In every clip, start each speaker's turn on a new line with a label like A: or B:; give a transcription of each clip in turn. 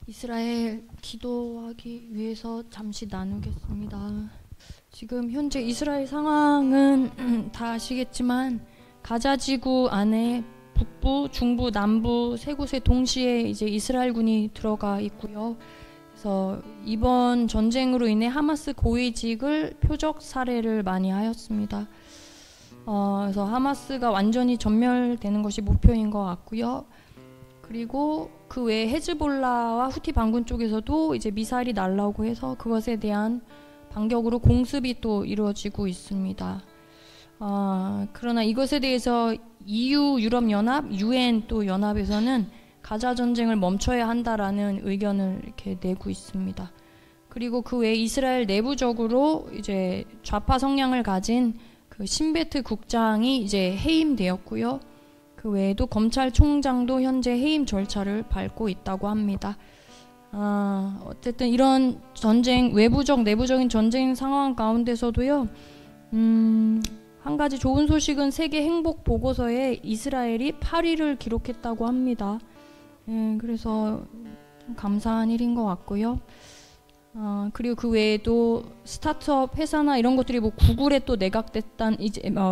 A: 이스라엘 기도하기 위해서 잠시 나누겠습니다. 지금 현재 이스라엘 상황은 다 아시겠지만 가자 지구 안에 북부, 중부, 남부 세 곳에 동시에 이제 이스라엘군이 들어가 있고요. 그래서 이번 전쟁으로 인해 하마스 고위직을 표적 살해를 많이 하였습니다. 그래서 하마스가 완전히 전멸되는 것이 목표인 것 같고요. 그리고 그 외에 헤즈볼라와 후티 반군 쪽에서도 이제 미사일이 날라오고 해서 그것에 대한 반격으로 공습이 또 이루어지고 있습니다. 그러나 이것에 대해서 EU, 유럽연합, UN 또 연합에서는 가자 전쟁을 멈춰야 한다라는 의견을 이렇게 내고 있습니다. 그리고 그 외에 이스라엘 내부적으로 이제 좌파 성향을 가진 그 신베트 국장이 이제 해임되었고요. 그 외에도 검찰총장도 현재 해임 절차를 밟고 있다고 합니다. 어쨌든 이런 전쟁, 외부적, 내부적인 전쟁 상황 가운데서도요, 한 가지 좋은 소식은 세계 행복 보고서에 이스라엘이 8위를 기록했다고 합니다. 그래서 좀 감사한 일인 것 같고요. 그리고 그 외에도 스타트업 회사나 이런 것들이 뭐 구글에 또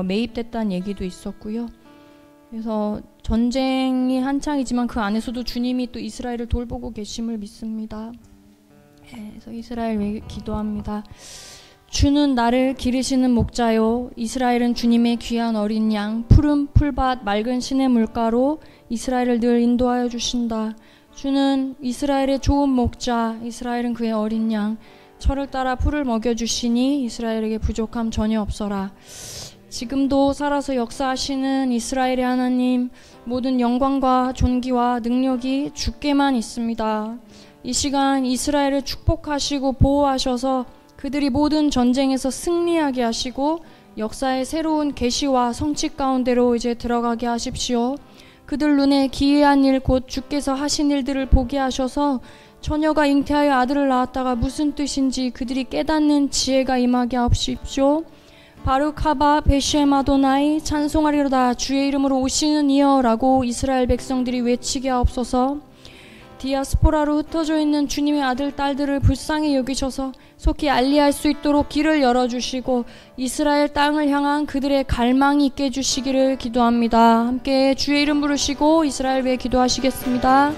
A: 매입됐다는 얘기도 있었고요. 그래서 전쟁이 한창이지만 그 안에서도 주님이 또 이스라엘을 돌보고 계심을 믿습니다. 그래서 이스라엘 위해 기도합니다. 주는 나를 기르시는 목자요, 이스라엘은 주님의 귀한 어린 양, 푸른 풀밭 맑은 시냇 물가로 이스라엘을 늘 인도하여 주신다. 주는 이스라엘의 좋은 목자, 이스라엘은 그의 어린 양, 철을 따라 풀을 먹여주시니 이스라엘에게 부족함 전혀 없어라. 지금도 살아서 역사하시는 이스라엘의 하나님, 모든 영광과 존귀와 능력이 주께만 있습니다. 이 시간 이스라엘을 축복하시고 보호하셔서 그들이 모든 전쟁에서 승리하게 하시고 역사의 새로운 계시와 성취 가운데로 이제 들어가게 하십시오. 그들 눈에 기이한 일, 곧 주께서 하신 일들을 보게 하셔서 처녀가 잉태하여 아들을 낳았다가 무슨 뜻인지 그들이 깨닫는 지혜가 임하게 하십시오. 바룩하바 베시엠 아도나이, 찬송하리로다 주의 이름으로 오시는 이여 라고 이스라엘 백성들이 외치게 하옵소서. 디아스포라로 흩어져 있는 주님의 아들 딸들을 불쌍히 여기셔서 속히 알리할 수 있도록 길을 열어주시고 이스라엘 땅을 향한 그들의 갈망이 있게 해주시기를 기도합니다. 함께 주의 이름 부르시고 이스라엘 위해 기도하시겠습니다.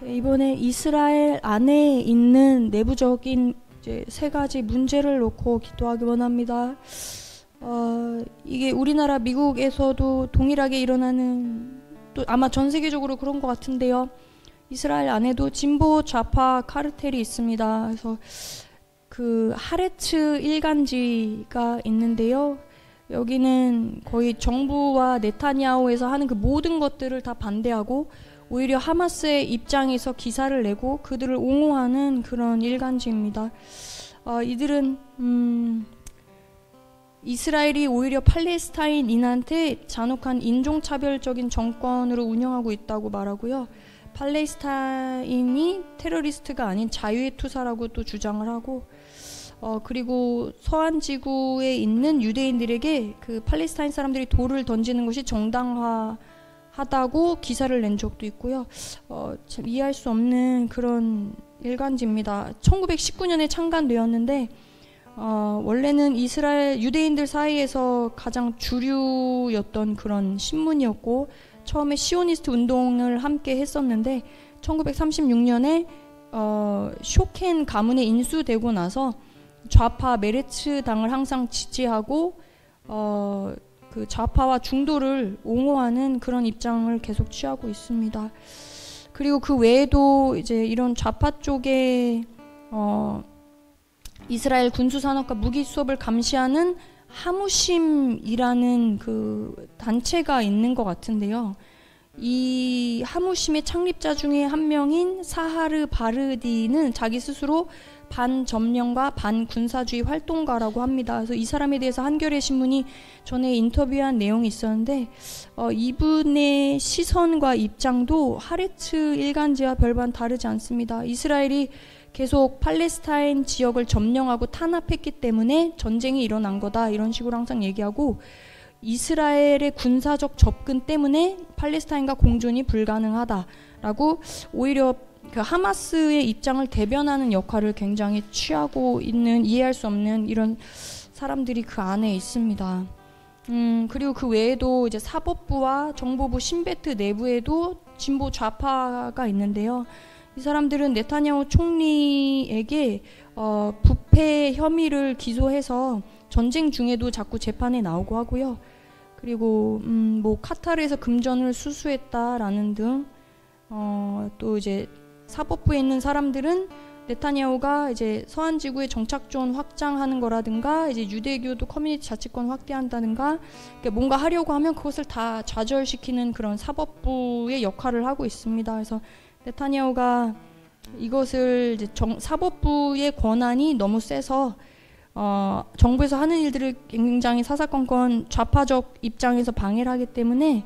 A: 이번에 이스라엘 안에 있는 내부적인 이제 세 가지 문제를 놓고 기도하기 원합니다. 이게 우리나라 미국에서도 동일하게 일어나는, 또 아마 전 세계적으로 그런 것 같은데요. 이스라엘 안에도 진보 좌파 카르텔이 있습니다. 그래서 그 하레츠 일간지가 있는데요. 여기는 거의 정부와 네타냐후에서 하는 그 모든 것들을 다 반대하고 오히려 하마스의 입장에서 기사를 내고 그들을 옹호하는 그런 일간지입니다. 이들은 이스라엘이 오히려 팔레스타인인한테 잔혹한 인종차별적인 정권으로 운영하고 있다고 말하고요. 팔레스타인이 테러리스트가 아닌 자유의 투사라고 또 주장을 하고, 그리고 서한 지구에 있는 유대인들에게 그 팔레스타인 사람들이 돌을 던지는 것이 정당화하다고 기사를 낸 적도 있고요. 참 이해할 수 없는 그런 일간지입니다. 1919년에 창간되었는데 원래는 이스라엘 유대인들 사이에서 가장 주류였던 그런 신문이었고, 처음에 시오니스트 운동을 함께 했었는데 1936년에 쇼켄 가문에 인수되고 나서 좌파 메르츠 당을 항상 지지하고 그 좌파와 중도를 옹호하는 그런 입장을 계속 취하고 있습니다. 그리고 그 외에도 이제 이런 좌파 쪽에 이스라엘 군수 산업과 무기 수업을 감시하는 하무심이라는 그 단체가 있는 것 같은데요. 이 하무심의 창립자 중에 한 명인 사하르 바르디는 자기 스스로 반점령과 반군사주의 활동가라고 합니다. 그래서 이 사람에 대해서 한겨레 신문이 전에 인터뷰한 내용이 있었는데 이분의 시선과 입장도 하레츠 일간지와 별반 다르지 않습니다. 이스라엘이 계속 팔레스타인 지역을 점령하고 탄압했기 때문에 전쟁이 일어난 거다, 이런 식으로 항상 얘기하고, 이스라엘의 군사적 접근 때문에 팔레스타인과 공존이 불가능하다라고 오히려 그 하마스의 입장을 대변하는 역할을 굉장히 취하고 있는, 이해할 수 없는 이런 사람들이 그 안에 있습니다. 그리고 그 외에도 이제 사법부와 정보부 신베트 내부에도 진보 좌파가 있는데요. 이 사람들은 네타냐후 총리에게 부패 혐의를 기소해서 전쟁 중에도 자꾸 재판에 나오고 하고요. 그리고 뭐 카타르에서 금전을 수수했다라는 등 또 이제 사법부에 있는 사람들은 네타냐후가 이제 서한 지구의 정착존 확장하는 거라든가 이제 유대교도 커뮤니티 자치권 확대한다든가 뭔가 하려고 하면 그것을 다 좌절시키는 그런 사법부의 역할을 하고 있습니다. 그래서 네타냐후가 이것을 이제 사법부의 권한이 너무 세서 정부에서 하는 일들을 굉장히 사사건건 좌파적 입장에서 방해를 하기 때문에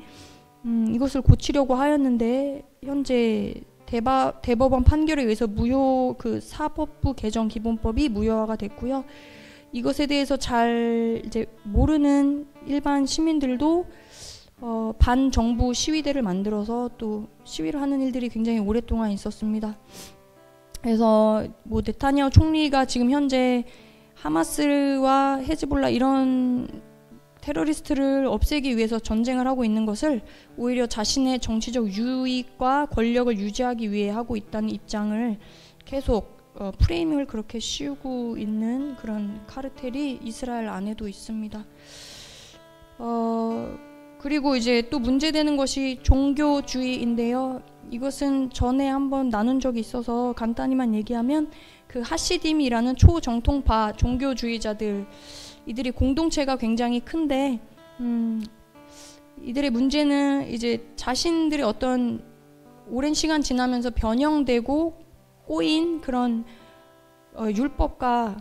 A: 이것을 고치려고 하였는데 현재 대법원 판결에 의해서 그 사법부 개정 기본법이 무효화가 됐고요. 이것에 대해서 잘 이제 모르는 일반 시민들도 반정부 시위대를 만들어서 또 시위를 하는 일들이 굉장히 오랫동안 있었습니다. 그래서 뭐 네타냐후 총리가 지금 현재 하마스와 헤즈볼라 이런 테러리스트를 없애기 위해서 전쟁을 하고 있는 것을 오히려 자신의 정치적 유익과 권력을 유지하기 위해 하고 있다는 입장을 계속 프레임을 그렇게 씌우고 있는 그런 카르텔이 이스라엘 안에도 있습니다. 그리고 이제 또 문제되는 것이 종교주의인데요. 이것은 전에 한번 나눈 적이 있어서 간단히만 얘기하면 그 하시딤이라는 초정통파 종교주의자들, 이들이 공동체가 굉장히 큰데 이들의 문제는 이제 자신들의 어떤 오랜 시간 지나면서 변형되고 꼬인 그런 율법과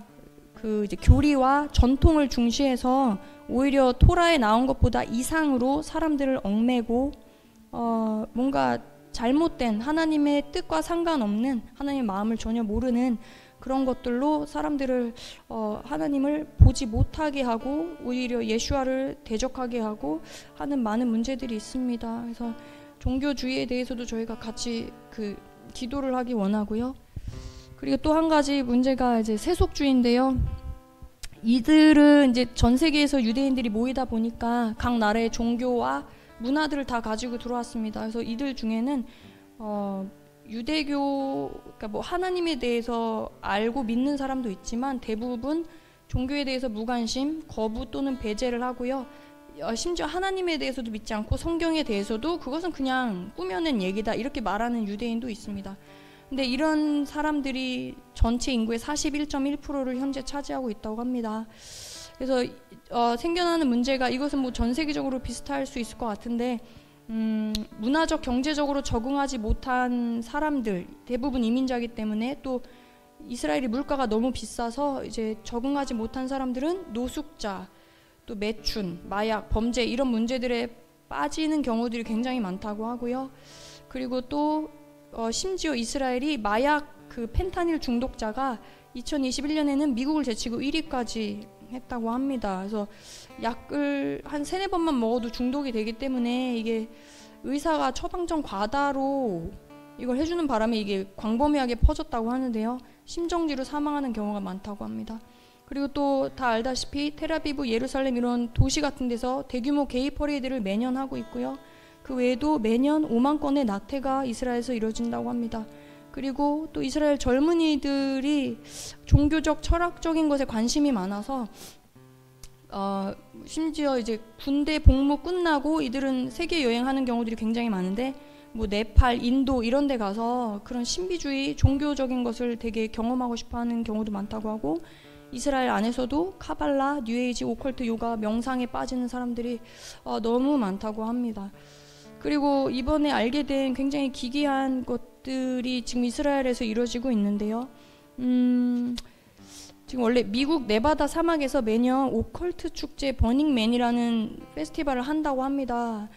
A: 그 이제 교리와 전통을 중시해서 오히려 토라에 나온 것보다 이상으로 사람들을 얽매고 뭔가 잘못된 하나님의 뜻과 상관없는, 하나님의 마음을 전혀 모르는 그런 것들로 사람들을 하나님을 보지 못하게 하고 오히려 예수와를 대적하게 하고 하는 많은 문제들이 있습니다. 그래서 종교주의에 대해서도 저희가 같이 기도를 하기 원하고요. 그리고 또 한 가지 문제가 이제 세속주의인데요. 이들은 이제 전 세계에서 유대인들이 모이다 보니까 각 나라의 종교와 문화들을 다 가지고 들어왔습니다. 그래서 이들 중에는 유대교, 그러니까 뭐 하나님에 대해서 알고 믿는 사람도 있지만 대부분 종교에 대해서 무관심, 거부 또는 배제를 하고요. 심지어 하나님에 대해서도 믿지 않고 성경에 대해서도 그것은 그냥 꾸며낸 얘기다, 이렇게 말하는 유대인도 있습니다. 근데 이런 사람들이 전체 인구의 41.1%를 현재 차지하고 있다고 합니다. 그래서 생겨나는 문제가, 이것은 뭐 전 세계적으로 비슷할 수 있을 것 같은데 문화적, 경제적으로 적응하지 못한 사람들, 대부분 이민자이기 때문에, 또 이스라엘이 물가가 너무 비싸서 이제 적응하지 못한 사람들은 노숙자, 또 매춘, 마약, 범죄 이런 문제들에 빠지는 경우들이 굉장히 많다고 하고요. 그리고 또 심지어 이스라엘이 마약 그 펜타닐 중독자가 2021년에는 미국을 제치고 1위까지 했다고 합니다. 그래서 약을 한 3-4번만 먹어도 중독이 되기 때문에 이게 의사가 처방전 과다로 이걸 해주는 바람에 이게 광범위하게 퍼졌다고 하는데요. 심정지로 사망하는 경우가 많다고 합니다. 그리고 또 다 알다시피 텔아비브, 예루살렘 이런 도시 같은 데서 대규모 게이 퍼레이드를 매년 하고 있고요. 그 외에도 매년 5만 건의 낙태가 이스라엘에서 이루어진다고 합니다. 그리고 또 이스라엘 젊은이들이 종교적 철학적인 것에 관심이 많아서 심지어 이제 군대 복무 끝나고 이들은 세계 여행하는 경우들이 굉장히 많은데 뭐 네팔, 인도 이런 데 가서 그런 신비주의 종교적인 것을 되게 경험하고 싶어 하는 경우도 많다고 하고, 이스라엘 안에서도 카발라, 뉴에이지, 오컬트, 요가, 명상에 빠지는 사람들이 너무 많다고 합니다. 그리고 이번에 알게 된 굉장히 기이한 것들이 지금 이스라엘에서 이루어지고 있는데요. 지금 원래 미국 네바다 사막에서 매년 오컬트 축제 버닝맨이라는 페스티벌을 한다고 합니다.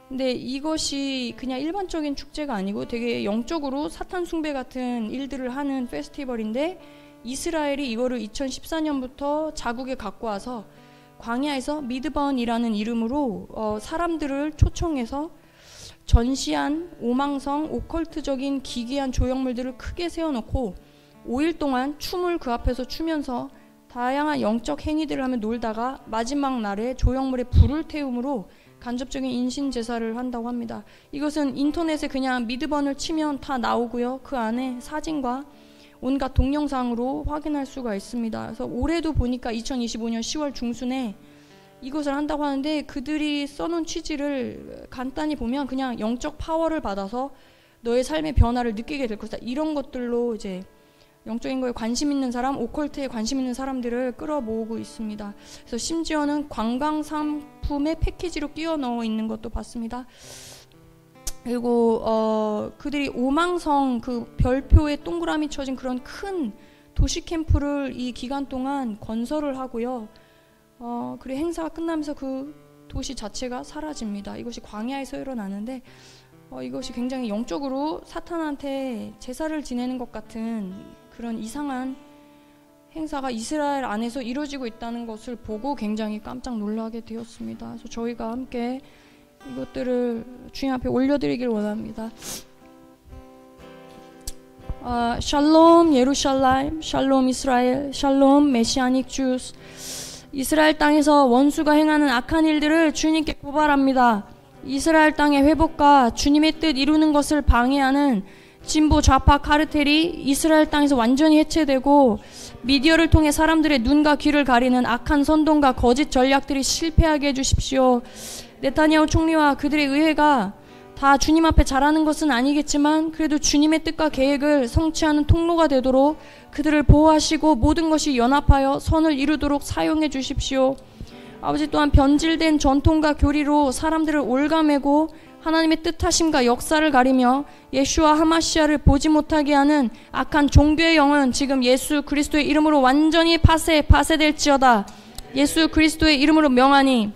A: 근데 이것이 그냥 일반적인 축제가 아니고 되게 영적으로 사탄 숭배 같은 일들을 하는 페스티벌인데, 이스라엘이 이거를 2014년부터 자국에 갖고 와서 광야에서 미드번이라는 이름으로 사람들을 초청해서 전시한 오망성 오컬트적인 기괴한 조형물들을 크게 세워놓고 5일 동안 춤을 그 앞에서 추면서 다양한 영적 행위들을 하며 놀다가 마지막 날에 조형물에 불을 태움으로 간접적인 인신 제사를 한다고 합니다. 이것은 인터넷에 그냥 미드번을 치면 다 나오고요. 그 안에 사진과 온갖 동영상으로 확인할 수가 있습니다. 그래서 올해도 보니까 2025년 10월 중순에 이것을 한다고 하는데, 그들이 써놓은 취지를 간단히 보면 그냥 영적 파워를 받아서 너의 삶의 변화를 느끼게 될 것이다, 이런 것들로 이제 영적인 거에 관심 있는 사람, 오컬트에 관심 있는 사람들을 끌어모으고 있습니다. 그래서 심지어는 관광 상품의 패키지로 끼워 넣어 있는 것도 봤습니다. 그리고 그들이 오망성 그 별표에 동그라미 쳐진 그런 큰 도시 캠프를 이 기간 동안 건설을 하고요. 그리고 행사가 끝나면서 그 도시 자체가 사라집니다. 이것이 광야에서 일어나는데 이것이 굉장히 영적으로 사탄한테 제사를 지내는 것 같은 그런 이상한 행사가 이스라엘 안에서 이루어지고 있다는 것을 보고 굉장히 깜짝 놀라게 되었습니다. 그래서 저희가 함께 이것들을 주님 앞에 올려드리길 원합니다. 샬롬 예루살렘, 샬롬 이스라엘, 샬롬 메시아닉 주스. 이스라엘 땅에서 원수가 행하는 악한 일들을 주님께 고발합니다. 이스라엘 땅의 회복과 주님의 뜻 이루는 것을 방해하는 진보 좌파 카르텔이 이스라엘 땅에서 완전히 해체되고, 미디어를 통해 사람들의 눈과 귀를 가리는 악한 선동과 거짓 전략들이 실패하게 해주십시오. 네타냐후 총리와 그들의 의회가 다 주님 앞에 잘하는 것은 아니겠지만 그래도 주님의 뜻과 계획을 성취하는 통로가 되도록 그들을 보호하시고 모든 것이 연합하여 선을 이루도록 사용해 주십시오. 아버지, 또한 변질된 전통과 교리로 사람들을 올가매고 하나님의 뜻하심과 역사를 가리며 예수와 하마시아를 보지 못하게 하는 악한 종교의 영은 지금 예수 그리스도의 이름으로 완전히 파쇄될지어다. 예수 그리스도의 이름으로 명하니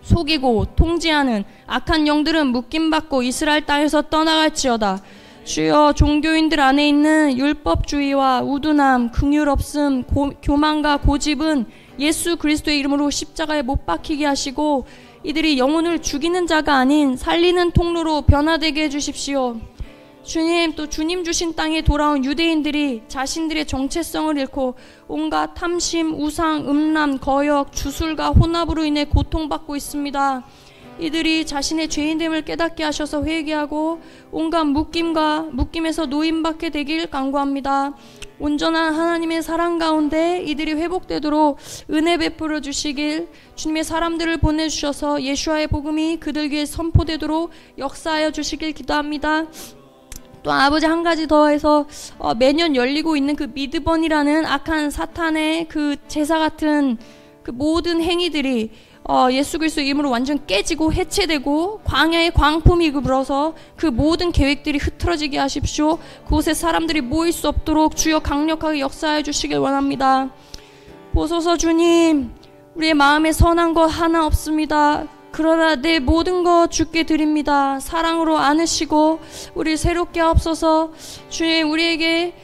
A: 속이고 통제하는 악한 영들은 묶임받고 이스라엘 땅에서 떠나갈지어다. 주여, 종교인들 안에 있는 율법주의와 우둔함, 긍휼 없음, 교만과 고집은 예수 그리스도의 이름으로 십자가에 못 박히게 하시고 이들이 영혼을 죽이는 자가 아닌 살리는 통로로 변화되게 해주십시오. 주님, 또 주님 주신 땅에 돌아온 유대인들이 자신들의 정체성을 잃고 온갖 탐심, 우상, 음란, 거역, 주술과 혼합으로 인해 고통받고 있습니다. 이들이 자신의 죄인됨을 깨닫게 하셔서 회개하고 온갖 묶임에서 노임받게 되길 간구합니다. 온전한 하나님의 사랑 가운데 이들이 회복되도록 은혜 베풀어 주시길 주님의 사람들을 보내주셔서 예수와의 복음이 그들에게 선포되도록 역사하여 주시길 기도합니다. 또 아버지, 한 가지 더해서 매년 열리고 있는 그 미드번이라는 악한 사탄의 그 제사 같은 그 모든 행위들이 예수 그리스도 이름으로 완전 깨지고 해체되고 광야의 광풍이 불어서 그 모든 계획들이 흐트러지게 하십시오. 그곳에 사람들이 모일 수 없도록 주여 강력하게 역사해 주시길 원합니다. 보소서 주님, 우리의 마음에 선한 것 하나 없습니다. 그러나 내 모든 것 주께 드립니다. 사랑으로 안으시고 우리 새롭게 하옵소서. 주님, 우리에게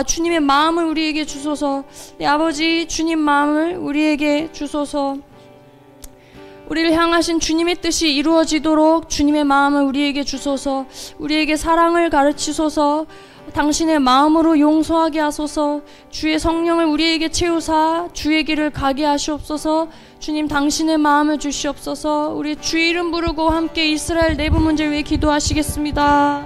A: 주님의 마음을 우리에게 주소서. 내 아버지, 주님 마음을 우리에게 주소서. 우리를 향하신 주님의 뜻이 이루어지도록 주님의 마음을 우리에게 주소서. 우리에게 사랑을 가르치소서. 당신의 마음으로 용서하게 하소서. 주의 성령을 우리에게 채우사 주의 길을 가게 하시옵소서. 주님, 당신의 마음을 주시옵소서. 우리 주 이름 부르고 함께 이스라엘 내부 문제를 위해 기도하시겠습니다.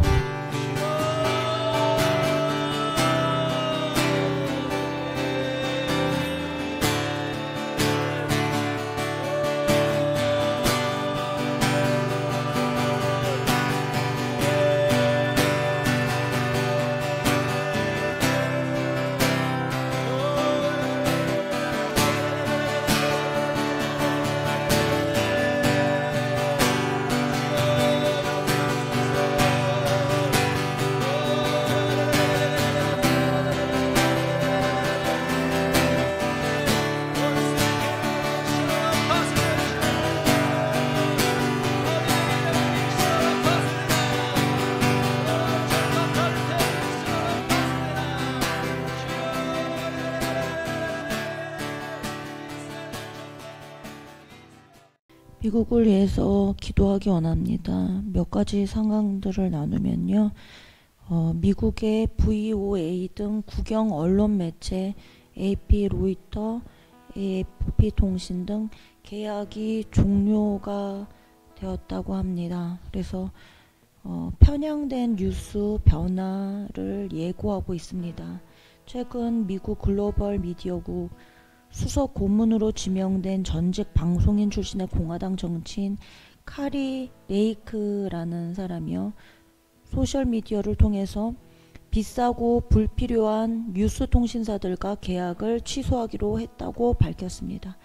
B: 미국을 위해서 기도하기 원합니다. 몇 가지 상황들을 나누면요. 미국의 VOA 등 국영 언론 매체 AP, 로이터, AFP 통신 등 계약이 종료가 되었다고 합니다. 그래서 편향된 뉴스 변화를 예고하고 있습니다. 최근 미국 글로벌 미디어국 수석 고문으로 지명된 전직 방송인 출신의 공화당 정치인 카리 레이크라는 사람이요. 소셜미디어를 통해서 비싸고 불필요한 뉴스 통신사들과 계약을 취소하기로 했다고 밝혔습니다.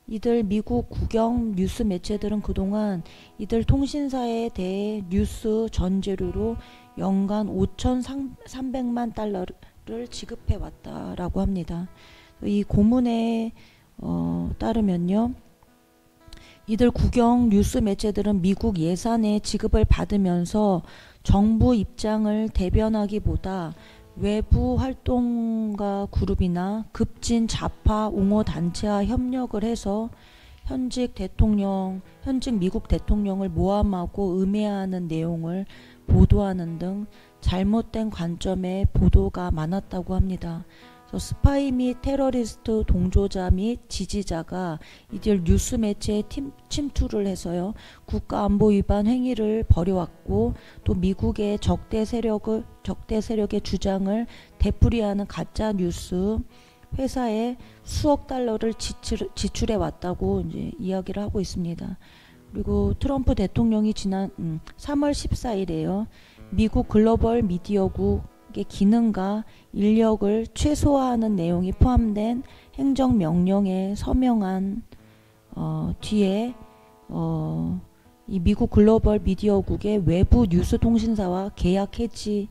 B: 이들 미국 국영 뉴스 매체들은 그동안 이들 통신사에 대해 뉴스 전재료로 연간 5,300만 달러를 지급해 왔다라고 합니다. 이 고문에 따르면요. 이들 국영 뉴스 매체들은 미국 예산의 지급을 받으면서 정부 입장을 대변하기보다 외부 활동가 그룹이나 급진 좌파 옹호 단체와 협력을 해서 현직 미국 대통령을 모함하고 음해하는 내용을 보도하는 등 잘못된 관점의 보도가 많았다고 합니다. 스파이 및 테러리스트 동조자 및 지지자가 이들 뉴스 매체에 침투를 해서요. 국가안보 위반 행위를 벌여왔고 또 미국의 적대 세력의 주장을 되풀이하는 가짜 뉴스 회사에 수억 달러를 지출해 왔다고 이제 이야기를 하고 있습니다. 그리고 트럼프 대통령이 지난 3월 14일에요. 미국 글로벌 미디어국 기능과 인력을 최소화하는 내용이 포함된 행정명령에 서명한 뒤에 이 미국 글로벌 미디어국의 외부 뉴스 통신사와 계약 해지를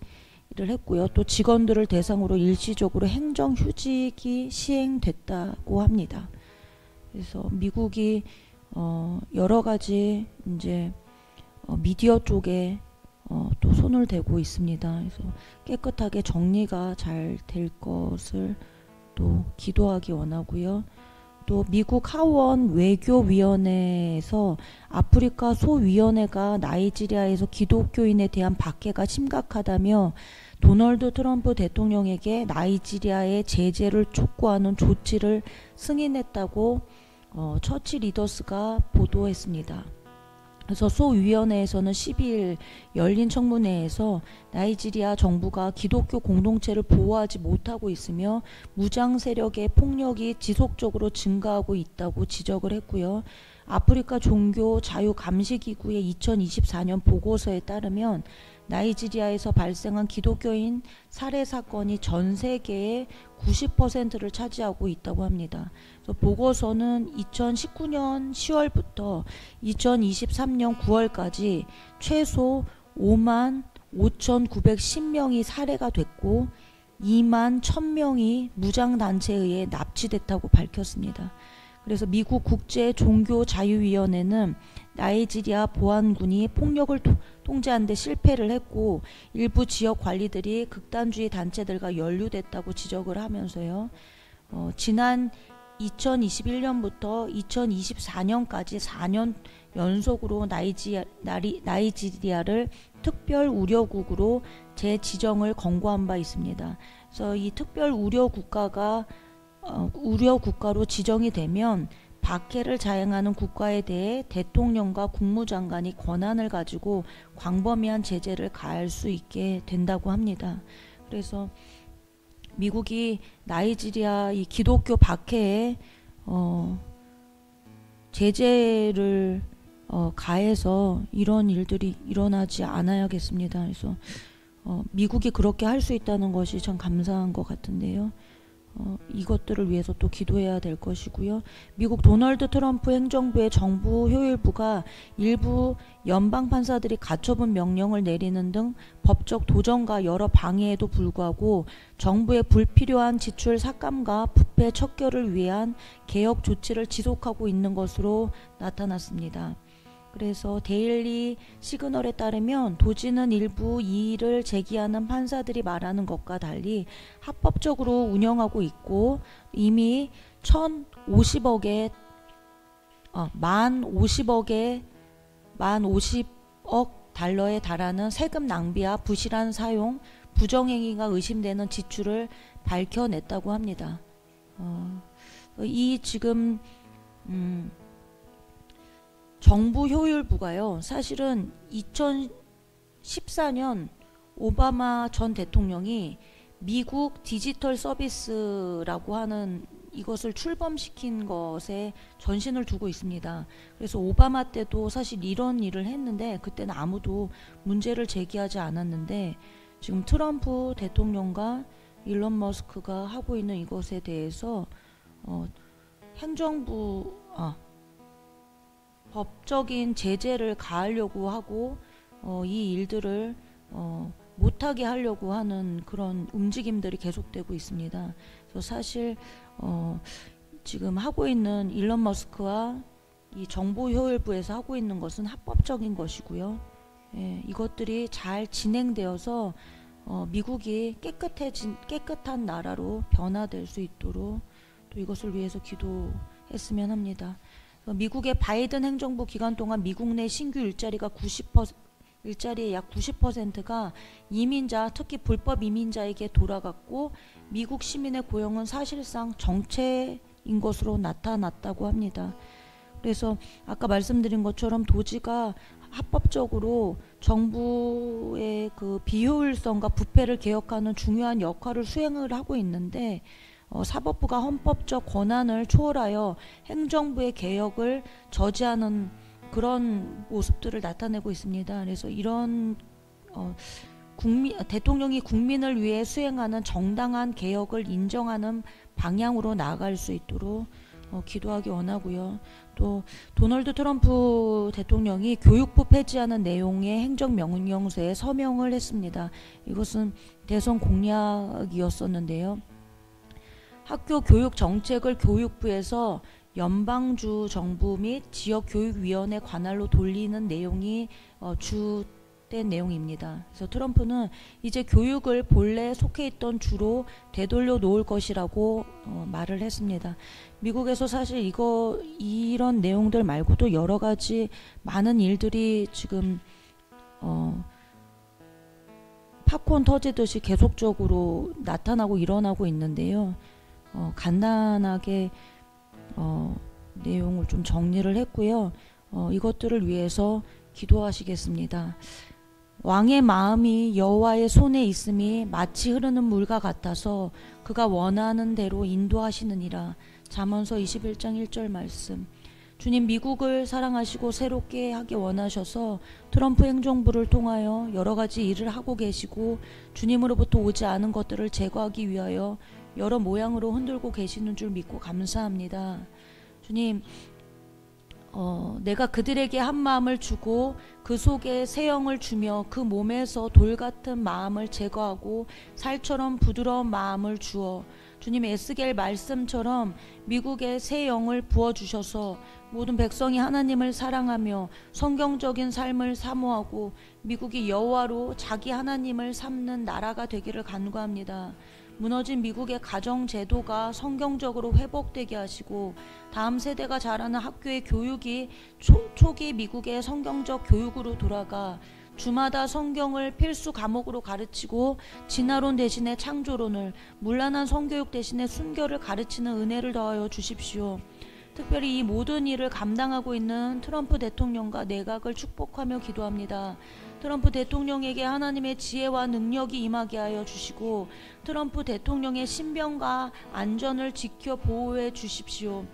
B: 했고요. 또 직원들을 대상으로 일시적으로 행정휴직이 시행됐다고 합니다. 그래서 미국이 여러 가지 이제 미디어 쪽에 또 손을 대고 있습니다. 그래서 깨끗하게 정리가 잘 될 것을 또 기도하기 원하고요. 또 미국 하원 외교위원회에서 아프리카 소위원회가 나이지리아에서 기독교인에 대한 박해가 심각하다며 도널드 트럼프 대통령에게 나이지리아의 제재를 촉구하는 조치를 승인했다고 처치 리더스가 보도했습니다. 그래서 소위원회에서는 12일 열린 청문회에서 나이지리아 정부가 기독교 공동체를 보호하지 못하고 있으며 무장 세력의 폭력이 지속적으로 증가하고 있다고 지적을 했고요. 아프리카 종교 자유 감시 기구의 2024년 보고서에 따르면 나이지리아에서 발생한 기독교인 살해 사건이 전 세계의 90%를 차지하고 있다고 합니다. 그래서 보고서는 2019년 10월부터 2023년 9월까지 최소 5만 5,910명이 살해가 됐고 2만 1,000명이 무장단체에 의해 납치됐다고 밝혔습니다. 그래서 미국 국제종교자유위원회는 나이지리아 보안군이 폭력을 통제하는 데 실패를 했고 일부 지역 관리들이 극단주의 단체들과 연루됐다고 지적을 하면서요. 지난 2021년부터 2024년까지 4년 연속으로 나이지리아를 특별 우려국으로 재지정을 권고한 바 있습니다. 그래서 이 특별 우려 국가로 지정이 되면 박해를 자행하는 국가에 대해 대통령과 국무장관이 권한을 가지고 광범위한 제재를 가할 수 있게 된다고 합니다. 그래서 미국이 나이지리아 이 기독교 박해에 제재를 가해서 이런 일들이 일어나지 않아야겠습니다. 그래서 미국이 그렇게 할 수 있다는 것이 참 감사한 것 같은데요. 이것들을 위해서 또 기도해야 될 것이고요. 미국 도널드 트럼프 행정부의 정부 효율부가 일부 연방 판사들이 가처분 명령을 내리는 등 법적 도전과 여러 방해에도 불구하고 정부의 불필요한 지출 삭감과 부패 척결을 위한 개혁 조치를 지속하고 있는 것으로 나타났습니다. 그래서 데일리 시그널에 따르면 도지는 일부 이의를 제기하는 판사들이 말하는 것과 달리 합법적으로 운영하고 있고 이미 1,050억의 만 50억 달러에 달하는 세금 낭비와 부실한 사용, 부정행위가 의심되는 지출을 밝혀냈다고 합니다. 이 지금 정부 효율부가요, 사실은 2014년 오바마 전 대통령이 미국 디지털 서비스라고 하는 이것을 출범시킨 것에 전신을 두고 있습니다. 그래서 오바마 때도 사실 이런 일을 했는데 그때는 아무도 문제를 제기하지 않았는데, 지금 트럼프 대통령과 일론 머스크가 하고 있는 이것에 대해서 행정부 법적인 제재를 가하려고 하고 이 일들을 못하게 하려고 하는 그런 움직임들이 계속되고 있습니다. 그래서 사실 지금 하고 있는 일론 머스크와 이 정보효율부에서 하고 있는 것은 합법적인 것이고요. 예, 이것들이 잘 진행되어서 미국이 깨끗한 나라로 변화될 수 있도록 또 이것을 위해서 기도했으면 합니다. 미국의 바이든 행정부 기간 동안 미국 내 신규 일자리의 약 90%가 이민자, 특히 불법 이민자에게 돌아갔고, 미국 시민의 고용은 사실상 정체인 것으로 나타났다고 합니다. 그래서 아까 말씀드린 것처럼 도지가 합법적으로 정부의 그 비효율성과 부패를 개혁하는 중요한 역할을 수행을 하고 있는데, 사법부가 헌법적 권한을 초월하여 행정부의 개혁을 저지하는 그런 모습들을 나타내고 있습니다. 그래서 이런 대통령이 국민을 위해 수행하는 정당한 개혁을 인정하는 방향으로 나아갈 수 있도록 기도하기 원하고요. 또 도널드 트럼프 대통령이 교육부 폐지하는 내용의 행정명령서에 서명을 했습니다. 이것은 대선 공약이었었는데요. 학교 교육 정책을 교육부에서 연방주 정부 및 지역교육위원회 관할로 돌리는 내용이 주된 내용입니다. 그래서 트럼프는 이제 교육을 본래 속해 있던 주로 되돌려 놓을 것이라고 말을 했습니다. 미국에서 사실 이런 내용들 말고도 여러 가지 많은 일들이 지금 팝콘 터지듯이 계속적으로 나타나고 일어나고 있는데요. 간단하게 내용을 좀 정리를 했고요. 이것들을 위해서 기도하시겠습니다. 왕의 마음이 여호와의 손에 있음이 마치 흐르는 물과 같아서 그가 원하는 대로 인도하시느니라. 잠언서 21장 1절 말씀. 주님, 미국을 사랑하시고 새롭게 하기 원하셔서 트럼프 행정부를 통하여 여러 가지 일을 하고 계시고, 주님으로부터 오지 않은 것들을 제거하기 위하여 여러 모양으로 흔들고 계시는 줄 믿고 감사합니다. 주님, 내가 그들에게 한 마음을 주고 그 속에 새 영을 주며 그 몸에서 돌 같은 마음을 제거하고 살처럼 부드러운 마음을 주어 주님 에스겔 말씀처럼 미국에 새 영을 부어주셔서 모든 백성이 하나님을 사랑하며 성경적인 삶을 사모하고 미국이 여호와로 자기 하나님을 삼는 나라가 되기를 간구합니다. 무너진 미국의 가정제도가 성경적으로 회복되게 하시고 다음 세대가 자라는 학교의 교육이 초기 미국의 성경적 교육으로 돌아가 주마다 성경을 필수 과목으로 가르치고 진화론 대신에 창조론을, 문란한 성교육 대신에 순결을 가르치는 은혜를 더하여 주십시오. 특별히 이 모든 일을 감당하고 있는 트럼프 대통령과 내각을 축복하며 기도합니다. 트럼프 대통령에게 하나님의 지혜와 능력이 임하게 하여 주시고 트럼프 대통령의 신변과 안전을 지켜 보호해 주십시오.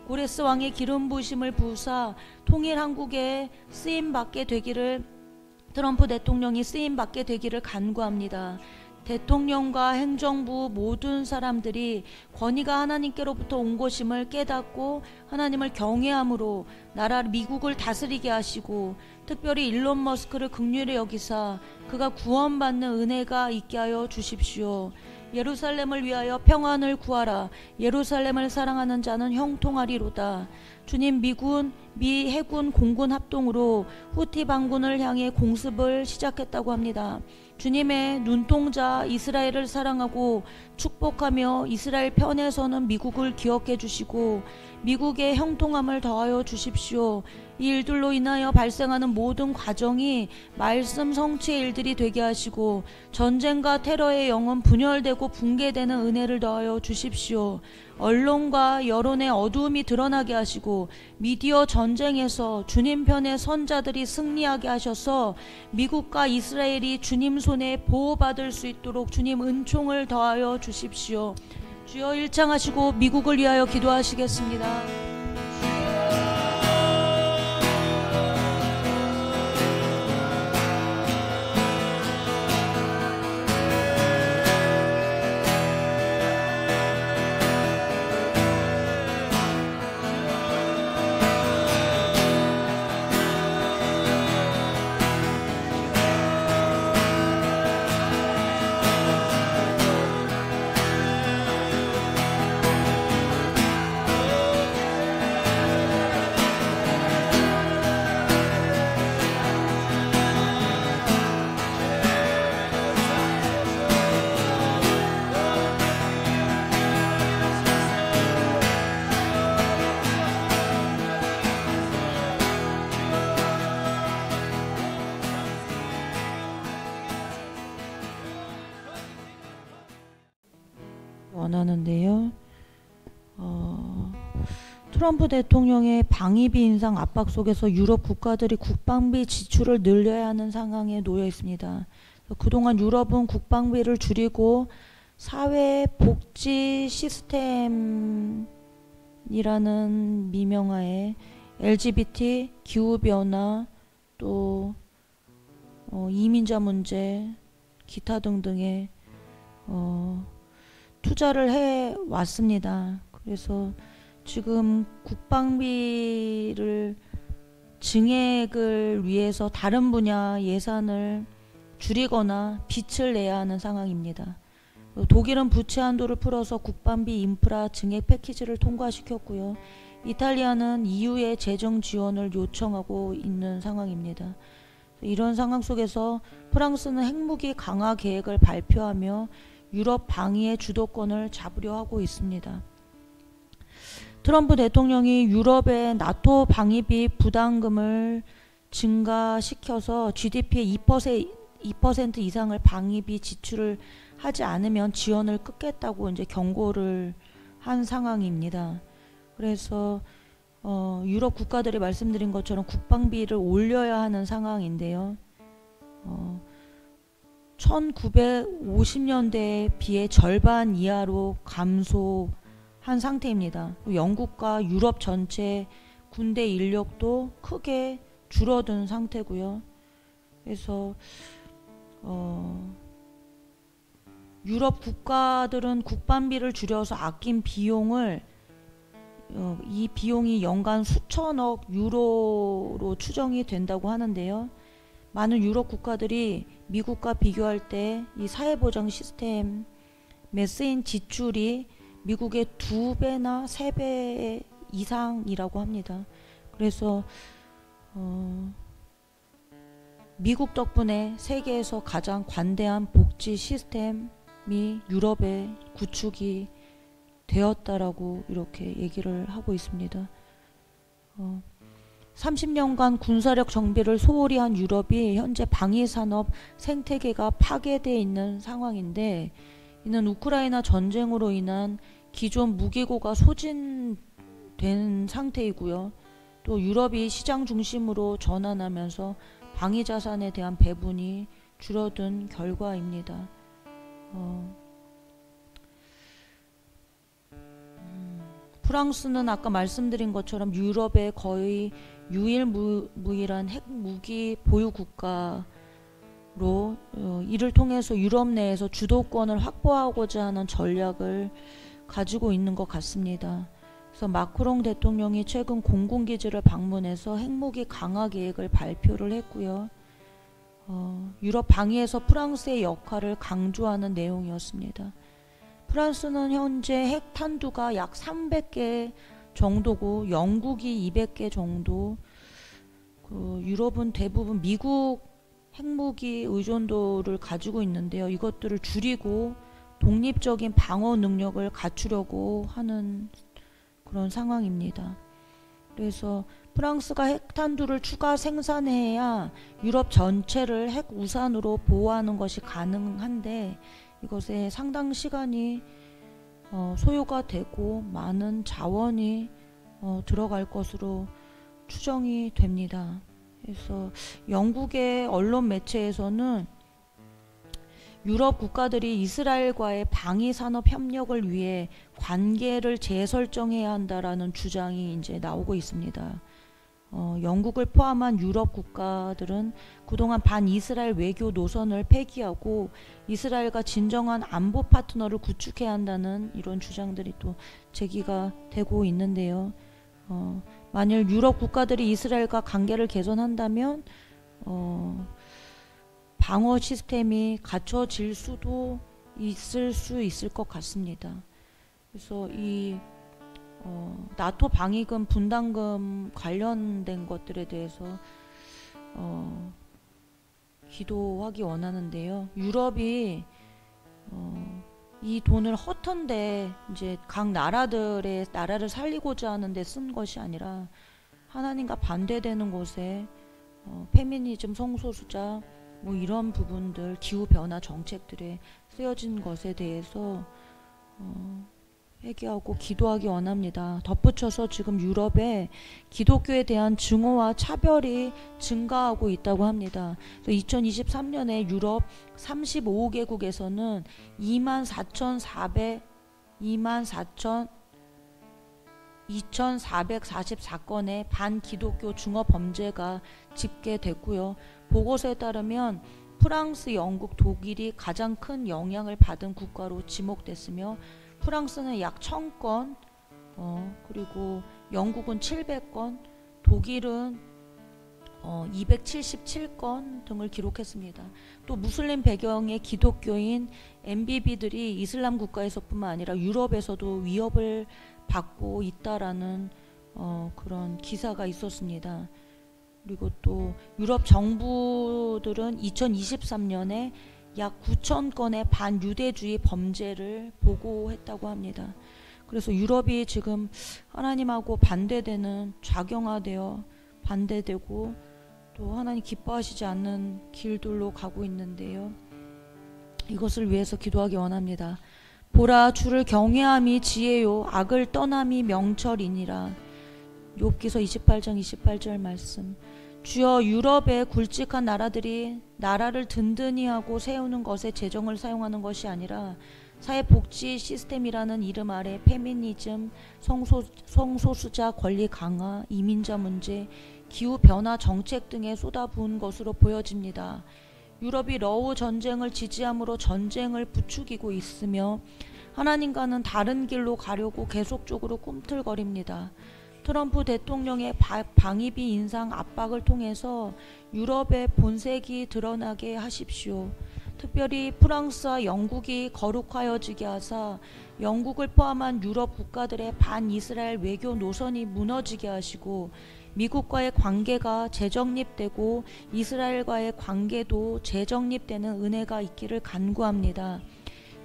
B: 고레스 왕의 기름 부으심을 부으사 통일 한국에 쓰임받게 되기를, 트럼프 대통령이 쓰임받게 되기를 간구합니다. 대통령과 행정부 모든 사람들이 권위가 하나님께로부터 온 것임을 깨닫고 하나님을 경외함으로 나라 미국을 다스리게 하시고, 특별히 일론 머스크를 긍휼히 여기사 그가 구원받는 은혜가 있게 하여 주십시오. 예루살렘을 위하여 평안을 구하라. 예루살렘을 사랑하는 자는 형통하리로다. 주님, 미 해군 공군 합동으로 후티 반군을 향해 공습을 시작했다고 합니다. 주님의 눈동자 이스라엘을 사랑하고 축복하며 이스라엘 편에 서는 미국을 기억해 주시고 미국의 형통함을 더하여 주십시오. 이 일들로 인하여 발생하는 모든 과정이 말씀 성취의 일들이 되게 하시고 전쟁과 테러의 영은 분열되고 붕괴되는 은혜를 더하여 주십시오. 언론과 여론의 어두움이 드러나게 하시고 미디어 전쟁에서 주님 편의 선자들이 승리하게 하셔서 미국과 이스라엘이 주님 손에 보호받을 수 있도록 주님 은총을 더하여 주십시오. 주여 일창하시고 미국을 위하여 기도하시겠습니다. 원하는데요. 트럼프 대통령의 방위비 인상 압박 속에서 유럽 국가들이 국방비 지출을 늘려야 하는 상황에 놓여 있습니다. 그동안 유럽은 국방비를 줄이고 사회복지 시스템이라는 미명하에 LGBT, 기후변화, 또 이민자 문제, 기타 등등의 투자를 해 왔습니다. 그래서 지금 국방비를 증액을 위해서 다른 분야 예산을 줄이거나 빚을 내야 하는 상황입니다. 독일은 부채 한도를 풀어서 국방비 인프라 증액 패키지를 통과시켰고요. 이탈리아는 EU의 재정 지원을 요청하고 있는 상황입니다. 이런 상황 속에서 프랑스는 핵무기 강화 계획을 발표하며 유럽 방위의 주도권을 잡으려 하고 있습니다. 트럼프 대통령이 유럽의 나토 방위비 부담금을 증가시켜서 GDP의 2% 이상을 방위비 지출을 하지 않으면 지원을 끊겠다고 이제 경고를 한 상황입니다. 그래서 유럽 국가들이 말씀드린 것처럼 국방비를 올려야 하는 상황인데요. 1950년대에 비해 절반 이하로 감소한 상태입니다. 영국과 유럽 전체 군대 인력도 크게 줄어든 상태고요. 그래서 유럽 국가들은 국방비를 줄여서 아낀 비용을 이 비용이 연간 수천억 유로로 추정이 된다고 하는데요. 많은 유럽 국가들이 미국과 비교할 때 이 사회보장 시스템에 쓰인 지출이 미국의 2배나 3배 이상이라고 합니다. 그래서 미국 덕분에 세계에서 가장 관대한 복지 시스템이 유럽에 구축이 되었다라고 이렇게 얘기를 하고 있습니다. 30년간 군사력 정비를 소홀히 한 유럽이 현재 방위산업 생태계가 파괴되어 있는 상황인데, 이는 우크라이나 전쟁으로 인한 기존 무기고가 소진된 상태이고요. 또 유럽이 시장 중심으로 전환하면서 방위자산에 대한 배분이 줄어든 결과입니다. 프랑스는 아까 말씀드린 것처럼 유럽의 거의 유일무이한 핵무기 보유 국가로 이를 통해서 유럽 내에서 주도권을 확보하고자 하는 전략을 가지고 있는 것 같습니다. 그래서 마크롱 대통령이 최근 공군기지를 방문해서 핵무기 강화 계획을 발표를 했고요. 유럽 방위에서 프랑스의 역할을 강조하는 내용이었습니다. 프랑스는 현재 핵 탄두가 약 300개 정도고 영국이 200개 정도, 유럽은 대부분 미국 핵무기 의존도를 가지고 있는데요. 이것들을 줄이고 독립적인 방어 능력을 갖추려고 하는 그런 상황입니다. 그래서 프랑스가 핵탄두를 추가 생산해야 유럽 전체를 핵 우산으로 보호하는 것이 가능한데 이것에 상당 시간이 소요가 되고 많은 자원이 들어갈 것으로 추정이 됩니다. 그래서 영국의 언론 매체에서는 유럽 국가들이 이스라엘과의 방위산업 협력을 위해 관계를 재설정해야 한다라는 주장이 이제 나오고 있습니다. 영국을 포함한 유럽 국가들은 그동안 반이스라엘 외교 노선을 폐기하고 이스라엘과 진정한 안보 파트너를 구축해야 한다는 이런 주장들이 또 제기가 되고 있는데요. 만일 유럽 국가들이 이스라엘과 관계를 개선한다면 방어 시스템이 갖춰질 수도 있을 것 같습니다. 그래서 이 나토 방위금 분담금 관련된 것들에 대해서 기도하기 원하는데요. 유럽이 이 돈을 허턴데 이제 각 나라들의 나라를 살리고자 하는데 쓴 것이 아니라 하나님과 반대되는 곳에 페미니즘, 성소수자 뭐 이런 부분들, 기후변화 정책들에 쓰여진 것에 대해서 회개하고 기도하기 원합니다. 덧붙여서 지금 유럽에 기독교에 대한 증오와 차별이 증가하고 있다고 합니다. 2023년에 유럽 35개국에서는 2444건의 반기독교 증오 범죄가 집계됐고요. 보고서에 따르면 프랑스, 영국, 독일이 가장 큰 영향을 받은 국가로 지목됐으며 프랑스는 약 1000건, 그리고 영국은 700건, 독일은 277건 등을 기록했습니다. 또 무슬림 배경의 기독교인 MBB들이 이슬람 국가에서뿐만 아니라 유럽에서도 위협을 받고 있다라는 그런 기사가 있었습니다. 그리고 또 유럽 정부들은 2023년에 약 9,000건의 반유대주의 범죄를 보고했다고 합니다. 그래서 유럽이 지금 하나님하고 반대되는, 좌경화되어 반대되고 또 하나님 기뻐하시지 않는 길들로 가고 있는데요. 이것을 위해서 기도하기 원합니다. 보라, 주를 경외함이 지혜요 악을 떠남이 명철이니라. 욥기서 28장 28절 말씀. 주여, 유럽의 굵직한 나라들이 나라를 든든히 하고 세우는 것에 재정을 사용하는 것이 아니라 사회복지 시스템이라는 이름 아래 페미니즘, 성소수자 권리 강화, 이민자 문제, 기후변화 정책 등에 쏟아부은 것으로 보여집니다. 유럽이 러우 전쟁을 지지함으로 전쟁을 부추기고 있으며 하나님과는 다른 길로 가려고 계속적으로 꿈틀거립니다. 트럼프 대통령의 방위비 인상 압박을 통해서 유럽의 본색이 드러나게 하십시오. 특별히 프랑스와 영국이 거룩하여지게 하사 영국을 포함한 유럽 국가들의 반이스라엘 외교 노선이 무너지게 하시고 미국과의 관계가 재정립되고 이스라엘과의 관계도 재정립되는 은혜가 있기를 간구합니다.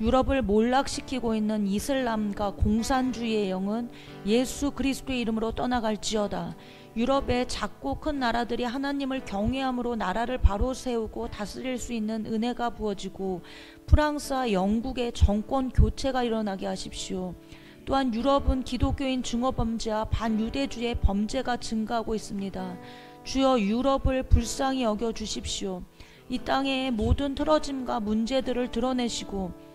B: 유럽을 몰락시키고 있는 이슬람과 공산주의의 영은 예수 그리스도의 이름으로 떠나갈지어다. 유럽의 작고 큰 나라들이 하나님을 경외함으로 나라를 바로 세우고 다스릴 수 있는 은혜가 부어지고 프랑스와 영국의 정권 교체가 일어나게 하십시오. 또한 유럽은 기독교인 증오범죄와 반유대주의 범죄가 증가하고 있습니다. 주여, 유럽을 불쌍히 여겨주십시오. 이 땅의 모든 틀어짐과 문제들을 드러내시고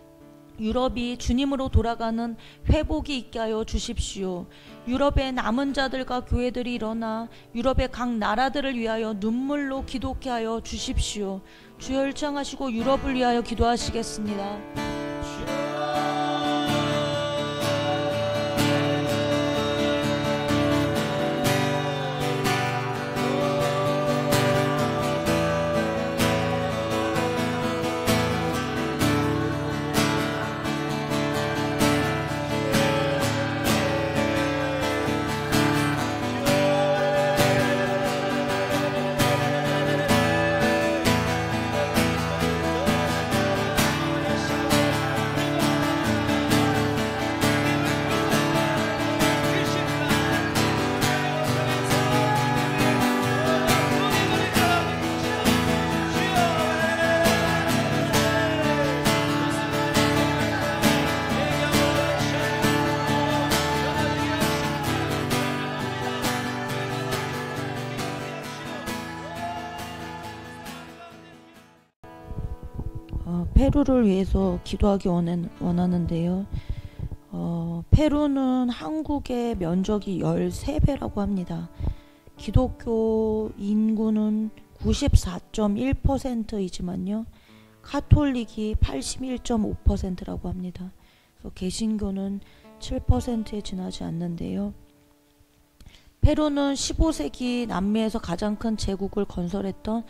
B: 유럽이 주님으로 돌아가는 회복이 있게 하여 주십시오. 유럽의 남은 자들과 교회들이 일어나 유럽의 각 나라들을 위하여 눈물로 기도케 하여 주십시오. 주여, 일창하시고 유럽을 위하여 기도하시겠습니다. 페루를 위해서 기도하기 원하는데요. 페루는 한국의 면적이 13배라고 합니다. 기독교 인구는 94.1%이지만요. 카톨릭이 81.5%라고 합니다. 그래서 개신교는 7%에 지나지 않는데요. 페루는 15세기 남미에서 가장 큰 제국을 건설했던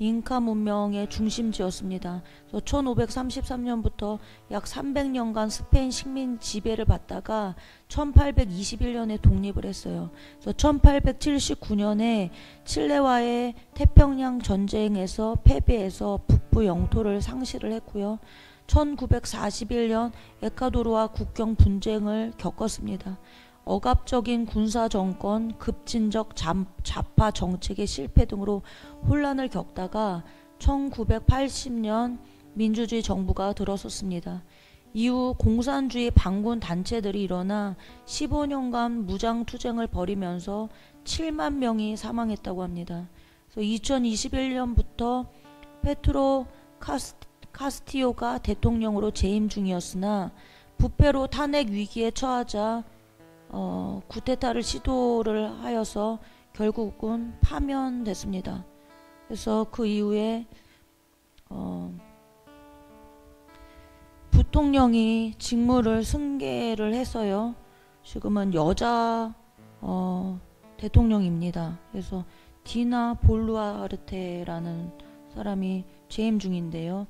B: 잉카 문명의 중심지였습니다. 1533년부터 약 300년간 스페인 식민 지배를 받다가 1821년에 독립을 했어요. 그래서 1879년에 칠레와의 태평양 전쟁에서 패배해서 북부 영토를 상실을 했고요. 1941년 에콰도르와 국경 분쟁을 겪었습니다. 억압적인 군사정권, 급진적 좌파 정책의 실패 등으로 혼란을 겪다가 1980년 민주주의 정부가 들어섰습니다. 이후 공산주의 반군 단체들이 일어나 15년간 무장투쟁을 벌이면서 7만 명이 사망했다고 합니다. 그래서 2021년부터 페트로 카스티요가 대통령으로 재임 중이었으나 부패로 탄핵 위기에 처하자 쿠데타를 시도를 하여서 결국은 파면됐습니다. 그래서 그 이후에 부통령이 직무를 승계를 해서요. 지금은 여자 대통령입니다. 그래서 디나 볼루아르테라는 사람이 재임 중인데요.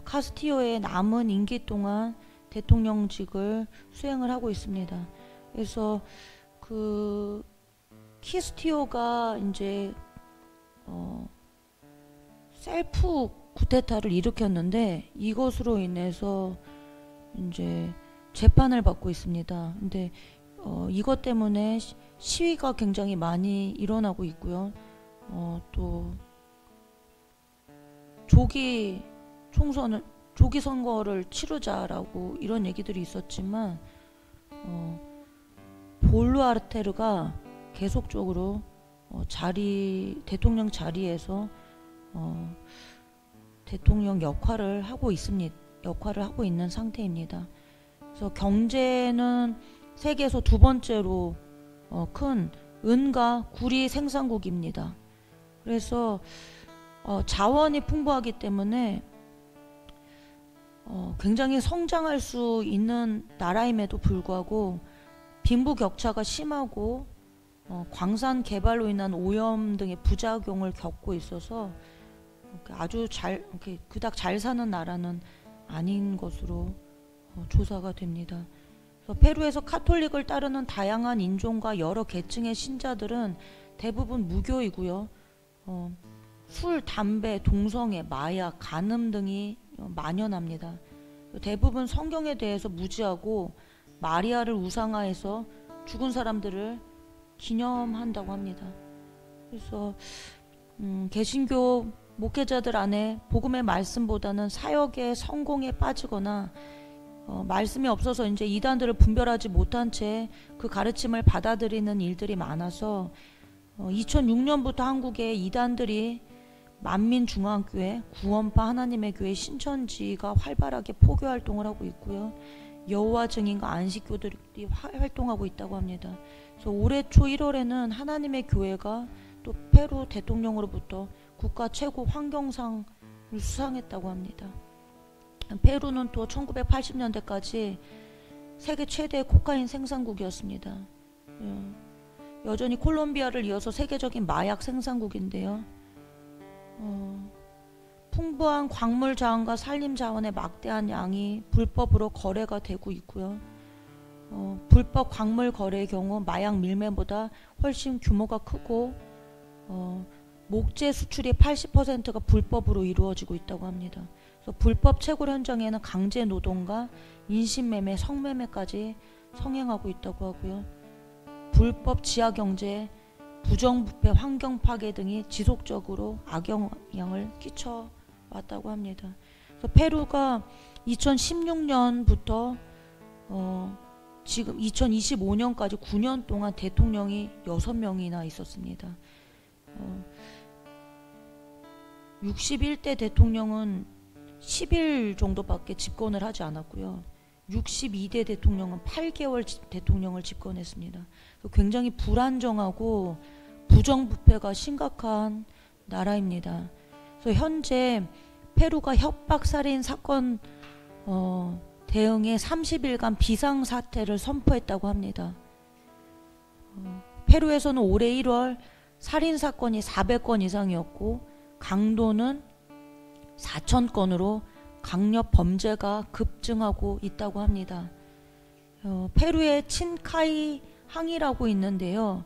B: 카스티요의 남은 임기 동안 대통령직을 수행을 하고 있습니다. 그래서 그 키스티오가 이제 셀프 쿠데타를 일으켰는데 이것으로 인해서 이제 재판을 받고 있습니다. 근데 이것 때문에 시위가 굉장히 많이 일어나고 있고요. 또 조기 선거를 치르자라고 이런 얘기들이 있었지만 볼루아르테르가 계속적으로 대통령 자리에서 대통령 역할을 하고 있는 상태입니다. 그래서 경제는 세계에서 두 번째로 큰 은과 구리 생산국입니다. 그래서 자원이 풍부하기 때문에 굉장히 성장할 수 있는 나라임에도 불구하고 빈부격차가 심하고 광산 개발로 인한 오염 등의 부작용을 겪고 있어서 아주 그닥 잘 사는 나라는 아닌 것으로 조사가 됩니다. 그래서 페루에서 카톨릭을 따르는 다양한 인종과 여러 계층의 신자들은 대부분 무교이고요. 술, 담배, 동성애, 마약, 간음 등이 만연합니다. 대부분 성경에 대해서 무지하고 마리아를 우상화해서 죽은 사람들을 기념한다고 합니다. 그래서 개신교 목회자들 안에 복음의 말씀보다는 사역의 성공에 빠지거나 말씀이 없어서 이제 이단들을 분별하지 못한 채 그 가르침을 받아들이는 일들이 많아서 2006년부터 한국에 이단들이 만민중앙교회, 구원파 하나님의 교회 신천지가 활발하게 포교 활동을 하고 있고요. 여호와 증인과 안식교들이 활동하고 있다고 합니다. 그래서 올해 초 1월에는 하나님의 교회가 또 페루 대통령으로부터 국가 최고 환경상을 수상했다고 합니다. 페루는 또 1980년대까지 세계 최대의 코카인 생산국이었습니다. 여전히 콜롬비아를 이어서 세계적인 마약 생산국인데요. 풍부한 광물 자원과 산림 자원의 막대한 양이 불법으로 거래가 되고 있고요. 불법 광물 거래의 경우 마약 밀매보다 훨씬 규모가 크고 목재 수출이 80%가 불법으로 이루어지고 있다고 합니다. 그래서 불법 채굴 현장에는 강제 노동과 인신매매, 성매매까지 성행하고 있다고 하고요. 불법 지하경제, 부정부패, 환경파괴 등이 지속적으로 악영향을 끼쳐왔다고 합니다. 그래서 페루가 2016년부터 지금 2025년까지 9년 동안 대통령이 6명이나 있었습니다. 61대 대통령은 10일 정도밖에 집권을 하지 않았고요. 62대 대통령은 8개월 대통령을 집권했습니다. 굉장히 불안정하고 부정부패가 심각한 나라입니다. 그래서 현재 페루가 협박살인 사건 대응에 30일간 비상사태를 선포했다고 합니다. 페루에서는 올해 1월 살인사건이 400건 이상이었고 강도는 4,000건으로 강력 범죄가 급증하고 있다고 합니다. 페루의 친카이 항이라고 있는데요.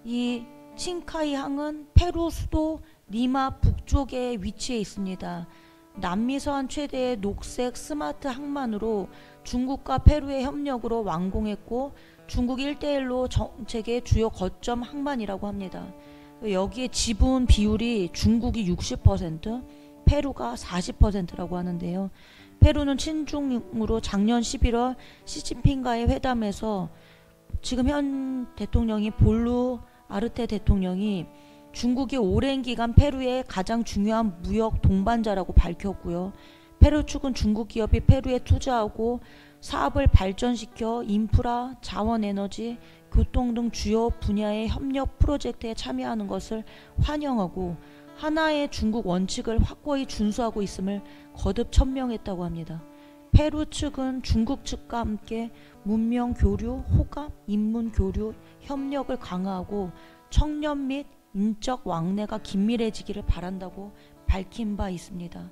B: 이 친카이 항은 페루 수도 리마 북쪽에 위치해 있습니다. 남미서안 최대의 녹색 스마트 항만으로 중국과 페루의 협력으로 완공했고 중국 1대1로 정책의 주요 거점 항만이라고 합니다. 여기에 지분 비율이 중국이 60%, 페루가 40%라고 하는데요. 페루는 친중으로 작년 11월 시진핑과의 회담에서 지금 현 대통령이 볼루 아르테 대통령이 중국이 오랜 기간 페루의 가장 중요한 무역 동반자라고 밝혔고요. 페루 측은 중국 기업이 페루에 투자하고 사업을 발전시켜 인프라, 자원에너지, 교통 등 주요 분야의 협력 프로젝트에 참여하는 것을 환영하고 하나의 중국 원칙을 확고히 준수하고 있음을 거듭 천명했다고 합니다. 페루 측은 중국 측과 함께 문명 교류, 호감, 인문 교류, 협력을 강화하고 청년 및 인적 왕래가 긴밀해지기를 바란다고 밝힌 바 있습니다.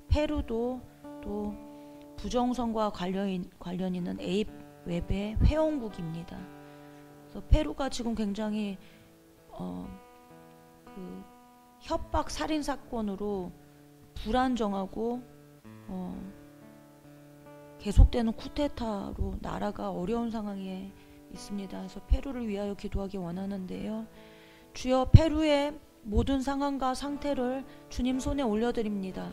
B: 페루도 또 부정선거와 관련 있는 에입 웹의 회원국입니다. 그래서 페루가 지금 굉장히 협박 살인 사건으로 불안정하고 계속되는 쿠데타로 나라가 어려운 상황에 있습니다. 그래서 페루를 위하여 기도하기 원하는데요. 주여 페루의 모든 상황과 상태를 주님 손에 올려드립니다.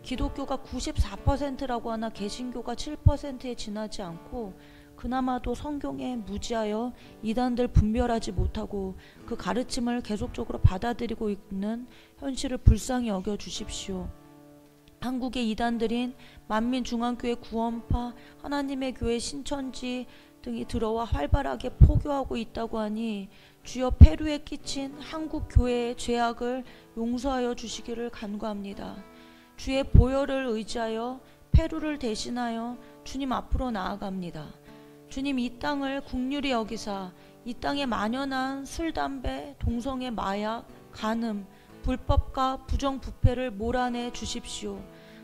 B: 기독교가 94%라고 하나 개신교가 7%에 지나지 않고 그나마도 성경에 무지하여 이단들 분별하지 못하고 그 가르침을 계속적으로 받아들이고 있는 현실을 불쌍히 여겨 주십시오. 한국의 이단들인 만민중앙교회 구원파, 하나님의 교회 신천지 등이 들어와 활발하게 포교하고 있다고 하니 주여 페루에 끼친 한국 교회의 죄악을 용서하여 주시기를 간구합니다. 주의 보혈을 의지하여 페루를 대신하여 주님 앞으로 나아갑니다. 주님 이 땅을 국률이 여기사 이 땅에 만연한 술, 담배, 동성애, 마약, 간음, 불법과 부정부패를 몰아내 주십시오.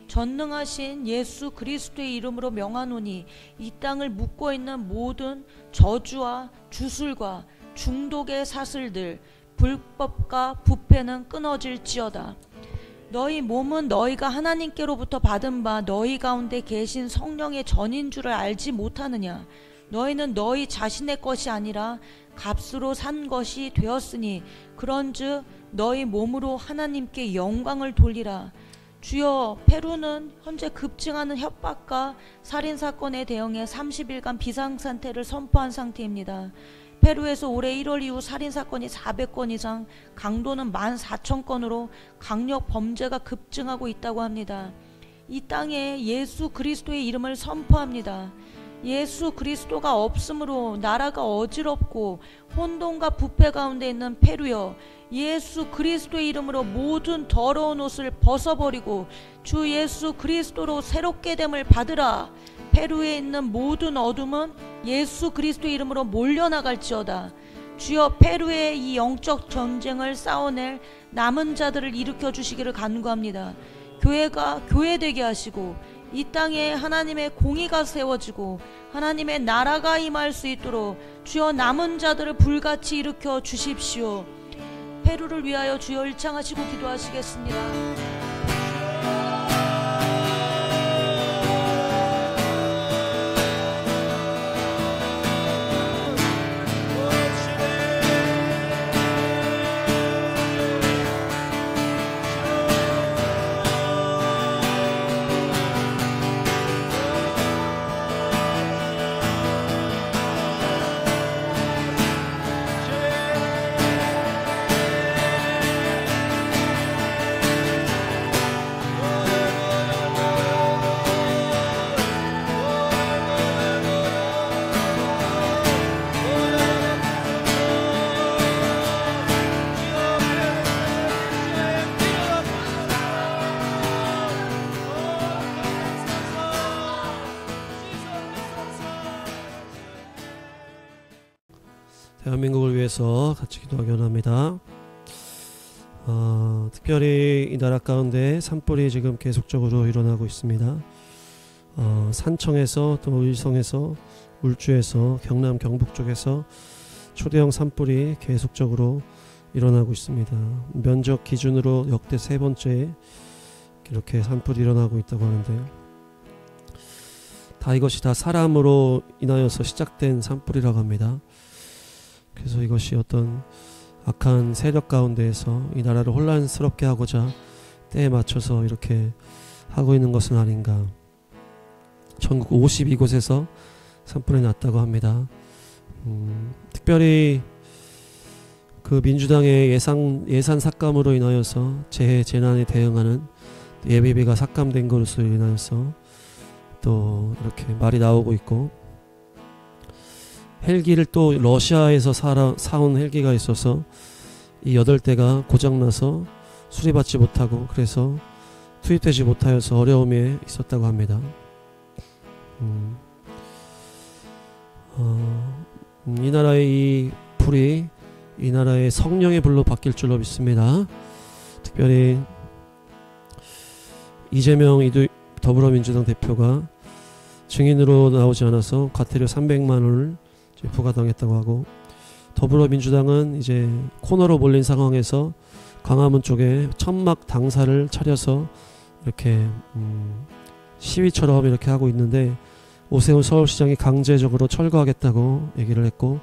B: 전능하신 예수 그리스도의 이름으로 명하노니 이 땅을 묶고 있는 모든 저주와 주술과 중독의 사슬들, 불법과 부패는 끊어질지어다. 너희 몸은 너희가 하나님께로부터 받은 바 너희 가운데 계신 성령의 전인 줄을 알지 못하느냐. 너희는 너희 자신의 것이 아니라 값으로 산 것이 되었으니 그런즉 너희 몸으로 하나님께 영광을 돌리라. 주여 페루는 현재 급증하는 협박과 살인사건에 대응해 30일간 비상상태를 선포한 상태입니다. 페루에서 올해 1월 이후 살인사건이 400건 이상, 강도는 14,000건으로 강력 범죄가 급증하고 있다고 합니다. 이 땅에 예수 그리스도의 이름을 선포합니다. 예수 그리스도가 없으므로 나라가 어지럽고 혼돈과 부패 가운데 있는 페루여, 예수 그리스도의 이름으로 모든 더러운 옷을 벗어버리고 주 예수 그리스도로 새롭게 됨을 받으라. 페루에 있는 모든 어둠은 예수 그리스도의 이름으로 몰려나갈지어다. 주여 페루의 이 영적 전쟁을 싸워낼 남은 자들을 일으켜 주시기를 간구합니다. 교회가 교회되게 하시고 이 땅에 하나님의 공의가 세워지고 하나님의 나라가 임할 수 있도록 주여 남은 자들을 불같이 일으켜 주십시오. 페루를 위하여 주여 일창하시고 기도하시겠습니다.
C: 대한민국을 위해서 같이 기도하기 원합니다. 특별히 이 나라 가운데 산불이 지금 계속적으로 일어나고 있습니다. 산청에서 또 의성에서 울주에서 경남 경북 쪽에서 초대형 산불이 계속적으로 일어나고 있습니다. 면적 기준으로 역대 3번째 이렇게 산불이 일어나고 있다고 하는데, 이것이 다 사람으로 인하여서 시작된 산불이라고 합니다. 그래서 이것이 어떤 악한 세력 가운데에서 이 나라를 혼란스럽게 하고자 때에 맞춰서 이렇게 하고 있는 것은 아닌가. 전국 52곳에서 산불이 났다고 합니다. 특별히 그 민주당의 예산 삭감으로 인하여서 재난에 대응하는 예비비가 삭감된 것으로 인하여서 또 이렇게 말이 나오고 있고, 헬기를 또 러시아에서 사온 헬기가 있어서 이 8대가 고장나서 수리받지 못하고 그래서 투입되지 못하여서 어려움에 있었다고 합니다. 이 나라의 이 불이 이 나라의 성령의 불로 바뀔 줄로 믿습니다. 특별히 이재명 더불어민주당 대표가 증인으로 나오지 않아서 과태료 300만 원을 부과당했다고 하고, 더불어민주당은 이제 코너로 몰린 상황에서 광화문 쪽에 천막 당사를 차려서 이렇게 시위처럼 이렇게 하고 있는데, 오세훈 서울시장이 강제적으로 철거하겠다고 얘기를 했고,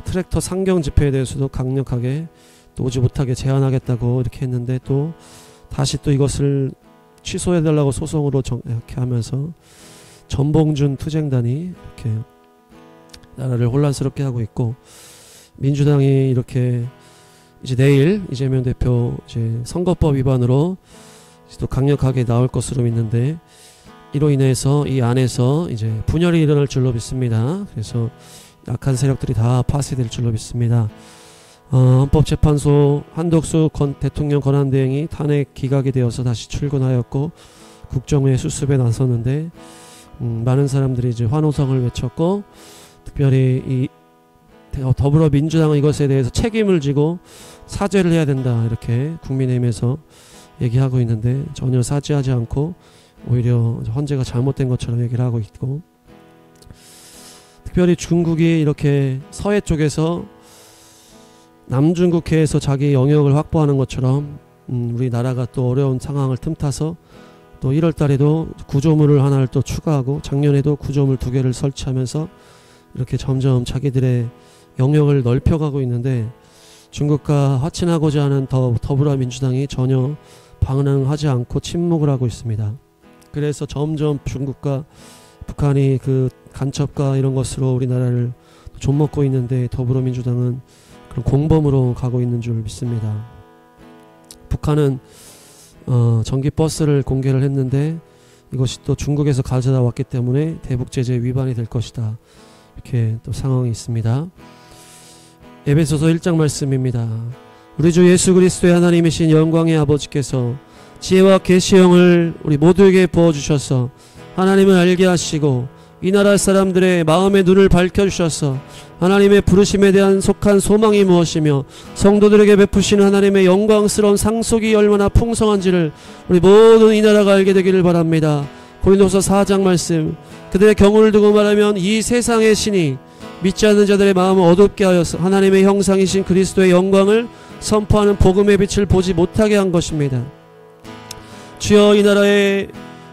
C: 트랙터 상경 집회에 대해서도 강력하게 또 오지 못하게 제한하겠다고 이렇게 했는데, 또 다시 또 이것을 취소해달라고 소송으로 이렇게 하면서 전봉준 투쟁단이 이렇게 나라를 혼란스럽게 하고 있고, 민주당이 이렇게 이제 내일 이재명 대표 이제 선거법 위반으로 또 강력하게 나올 것으로 믿는데, 이로 인해서 이 안에서 이제 분열이 일어날 줄로 믿습니다. 그래서 약한 세력들이 다 파쇄될 줄로 믿습니다. 헌법재판소 한덕수 대통령 권한대행이 탄핵 기각이 되어서 다시 출근하였고, 국정회 수습에 나섰는데, 많은 사람들이 이제 환호성을 외쳤고, 특별히 이 더불어민주당은 이것에 대해서 책임을 지고 사죄를 해야 된다, 이렇게 국민의힘에서 얘기하고 있는데, 전혀 사죄하지 않고 오히려 헌재가 잘못된 것처럼 얘기를 하고 있고, 특별히 중국이 이렇게 서해 쪽에서 남중국해에서 자기 영역을 확보하는 것처럼 우리나라가 또 어려운 상황을 틈타서 또 1월 달에도 구조물을 하나를 또 추가하고, 작년에도 구조물 2개를 설치하면서 이렇게 점점 자기들의 영역을 넓혀가고 있는데, 중국과 화친하고자 하는 더불어민주당이 전혀 반응하지 않고 침묵을 하고 있습니다. 그래서 점점 중국과 북한이 그 간첩과 이런 것으로 우리나라를 좀먹고 있는데, 더불어민주당은 그런 공범으로 가고 있는 줄 믿습니다. 북한은 전기버스를 공개를 했는데, 이것이 또 중국에서 가져다 왔기 때문에 대북제재 위반이 될 것이다, 이렇게 또 상황이 있습니다. 에베소서 1장 말씀입니다. 우리 주 예수 그리스도의 하나님이신 영광의 아버지께서 지혜와 계시형을 우리 모두에게 부어주셔서 하나님을 알게 하시고, 이 나라 사람들의 마음의 눈을 밝혀주셔서 하나님의 부르심에 대한 속한 소망이 무엇이며 성도들에게 베푸시는 하나님의 영광스러운 상속이 얼마나 풍성한지를 우리 모든 이 나라가 알게 되기를 바랍니다. 고린도서 4장 말씀, 그들의 경우를 두고 말하면 이 세상의 신이 믿지 않는 자들의 마음을 어둡게 하여서 하나님의 형상이신 그리스도의 영광을 선포하는 복음의 빛을 보지 못하게 한 것입니다. 주여, 이 나라의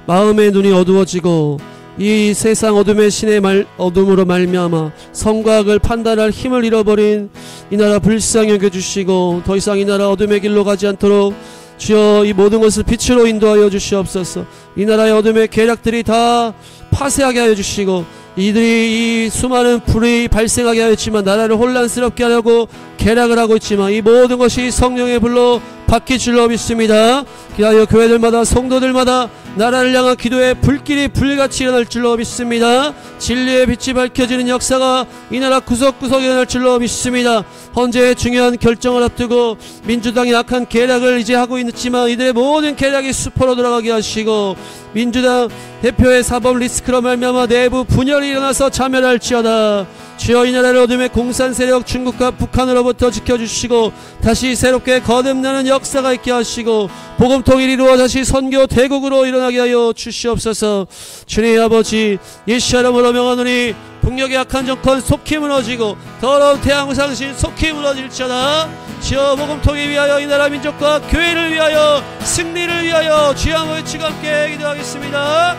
C: 마음의 눈이 어두워지고 이 세상 어둠의 신의 어둠으로 말미암아 선과 악을 판단할 힘을 잃어버린 이 나라 불쌍히 여겨주시고, 더 이상 이 나라 어둠의 길로 가지 않도록 주여 이 모든 것을 빛으로 인도하여 주시옵소서. 이 나라의 어둠의 계략들이 다 파쇄하게 하여 주시고, 이들이 이 수많은 불이 발생하게 하였지만 나라를 혼란스럽게 하려고 계략을 하고 있지만, 이 모든 것이 성령의 불로 바뀔 줄로 믿습니다. 기하여 교회들마다 성도들마다 나라를 향한 기도에 불길이 불같이 일어날 줄로 믿습니다. 진리의 빛이 밝혀지는 역사가 이 나라 구석구석에 일어날 줄로 믿습니다. 헌재의 중요한 결정을 앞두고 민주당이 악한 계략을 이제 하고 있지만, 이들의 모든 계략이 수포로 돌아가게 하시고, 민주당 대표의 사법 리스크로 말미암아 내부 분열이 일어나서 자멸할지어다. 주여 이 나라를 어둠의 공산 세력 중국과 북한으로부터 지켜주시고 다시 새롭게 거듭나는 역사가 있게 하시고 복음 통일이 이루어 다시 선교 대국으로 일어나게 하여 주시옵소서. 주님 아버지 예수 이름으로 명하노니 북녘의 악한 정권 속히 무너지고 더러운 태양우상신 속히 무너질지어다. 주여 복음 통일 위하여 이 나라 민족과 교회를 위하여 승리를 위하여 주여 한번 외치고 함께 기도하겠습니다.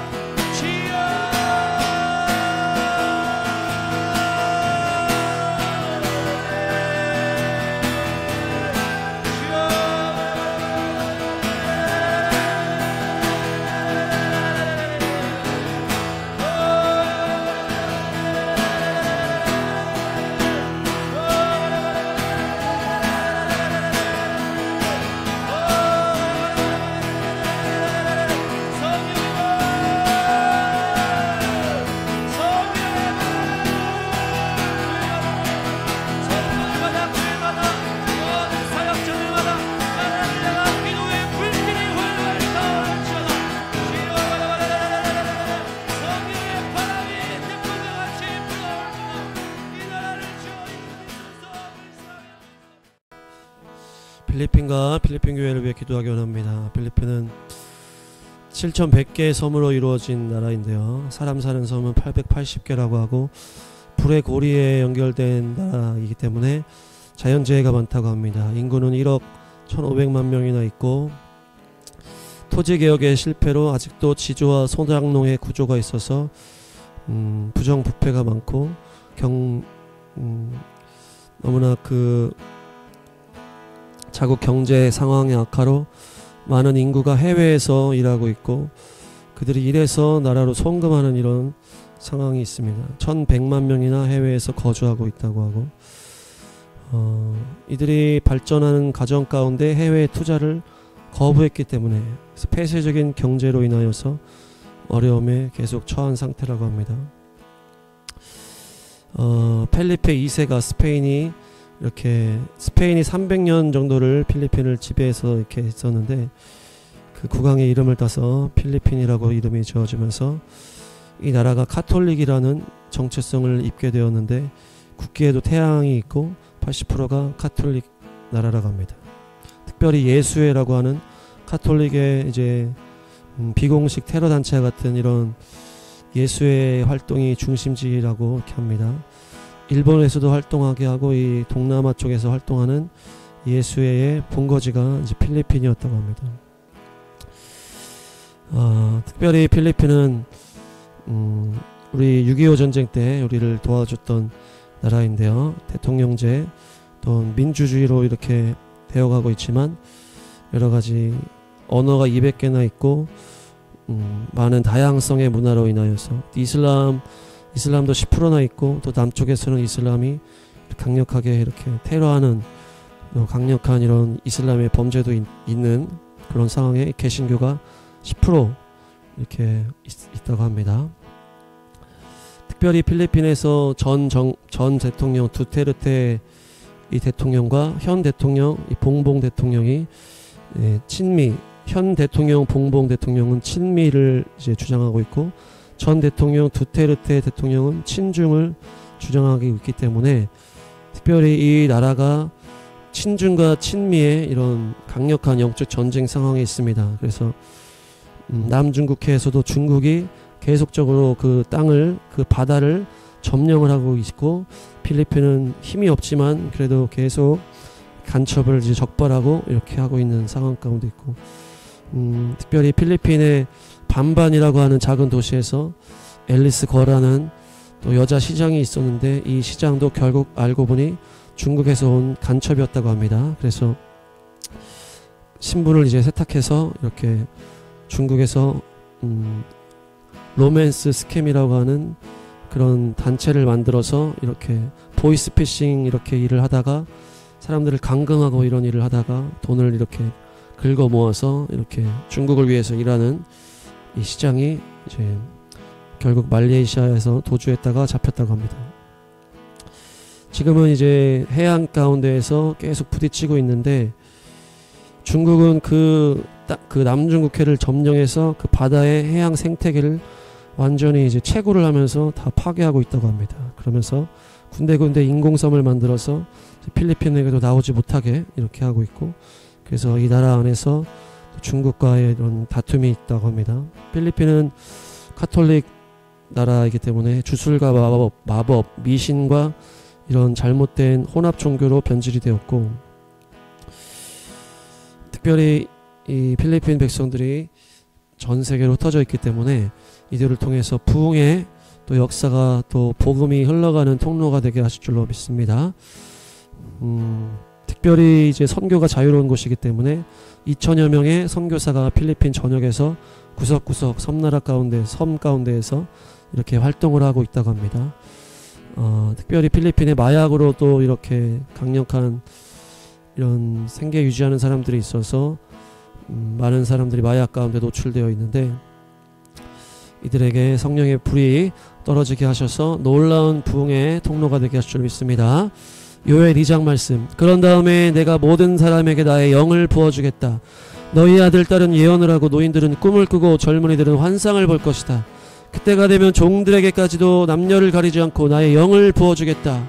C: 필리핀과 필리핀 교회를 위해 기도하기 원합니다. 필리핀은 7,100개의 섬으로 이루어진 나라인데요. 사람 사는 섬은 880개라고 하고 불의 고리에 연결된 나라이기 때문에 자연재해가 많다고 합니다. 인구는 1억 1,500만 명이나 있고 토지개혁의 실패로 아직도 지조와 소작농의 구조가 있어서 부정부패가 많고 너무나 자국 경제 상황의 악화로 많은 인구가 해외에서 일하고 있고 그들이 일해서 나라로 송금하는 이런 상황이 있습니다. 1,100만 명이나 해외에서 거주하고 있다고 하고 이들이 발전하는 과정 가운데 해외 투자를 거부했기 때문에 그래서 폐쇄적인 경제로 인하여서 어려움에 계속 처한 상태라고 합니다. 펠리페 2세가 스페인이 300년 정도를 필리핀을 지배해서 이렇게 있었는데 그 국왕의 이름을 따서 필리핀이라고 이름이 지어지면서 이 나라가 카톨릭이라는 정체성을 입게 되었는데 국기에도 태양이 있고 80%가 카톨릭 나라라고 합니다. 특별히 예수회라고 하는 카톨릭의 이제 비공식 테러 단체 같은 이런 예수회 활동이 중심지라고 이렇게 합니다. 일본에서도 활동하게 하고 이 동남아 쪽에서 활동하는 예수회의 본거지가 이제 필리핀이었다고 합니다. 특별히 필리핀은 우리 6.25 전쟁 때 우리를 도와줬던 나라인데요. 대통령제 또 민주주의로 이렇게 되어가고 있지만 여러가지 언어가 200개나 있고 많은 다양성의 문화로 인하여서 이슬람도 10%나 있고 또 남쪽에서는 이슬람이 강력하게 이렇게 테러하는 강력한 이런 이슬람의 범죄도 있는 그런 상황에 개신교가 10% 이렇게 있다고 합니다. 특별히 필리핀에서 전 대통령 두테르테 이 대통령과 현 대통령 이 봉봉 대통령이 친미, 현 대통령 봉봉 대통령은 친미를 이제 주장하고 있고 전 대통령 두테르테 대통령은 친중을 주장하고 있기 때문에 특별히 이 나라가 친중과 친미의 이런 강력한 영적 전쟁 상황에 있습니다. 그래서 남중국해에서도 중국이 계속적으로 그 땅을 그 바다를 점령을 하고 있고 필리핀은 힘이 없지만 그래도 계속 간첩을 이제 적발하고 이렇게 하고 있는 상황 가운데 있고 특별히 필리핀의 반반이라고 하는 작은 도시에서 앨리스 거라는 또 여자 시장이 있었는데 이 시장도 결국 알고 보니 중국에서 온 간첩이었다고 합니다. 그래서 신분을 이제 세탁해서 이렇게 중국에서 로맨스 스캠이라고 하는 그런 단체를 만들어서 이렇게 보이스피싱 이렇게 일을 하다가 사람들을 감금하고 이런 일을 하다가 돈을 이렇게 긁어 모아서 이렇게 중국을 위해서 일하는 이 시장이 이제 결국 말레이시아에서 도주했다가 잡혔다고 합니다. 지금은 이제 해안 가운데에서 계속 부딪히고 있는데 중국은 그 그 남중국해를 점령해서 그 바다의 해양 생태계를 완전히 이제 채굴을 하면서 다 파괴하고 있다고 합니다. 그러면서 군데군데 인공섬을 만들어서 필리핀에게도 나오지 못하게 이렇게 하고 있고, 그래서 이 나라 안에서 중국과의 이런 다툼이 있다고 합니다. 필리핀은 카톨릭 나라이기 때문에 주술과 마법, 미신과 이런 잘못된 혼합 종교로 변질이 되었고, 특별히 이 필리핀 백성들이 전 세계로 흩어져 있기 때문에 이들을 통해서 부흥의 또 역사가 또 복음이 흘러가는 통로가 되게 하실 줄로 믿습니다. 특별히 이제 선교가 자유로운 곳이기 때문에 2,000여 명의 선교사가 필리핀 전역에서 구석구석 섬나라 가운데 섬 가운데에서 이렇게 활동을 하고 있다고 합니다. 특별히 필리핀의 마약으로 또 이렇게 강력한 이런 생계 유지하는 사람들이 있어서 많은 사람들이 마약 가운데 노출되어 있는데, 이들에게 성령의 불이 떨어지게 하셔서 놀라운 부흥의 통로가 되게 하실 줄 믿습니다. 요엘 2장 말씀. 그런 다음에 내가 모든 사람에게 나의 영을 부어주겠다. 너희 아들 딸은 예언을 하고 노인들은 꿈을 꾸고 젊은이들은 환상을 볼 것이다. 그때가 되면 종들에게까지도 남녀를 가리지 않고 나의 영을 부어주겠다.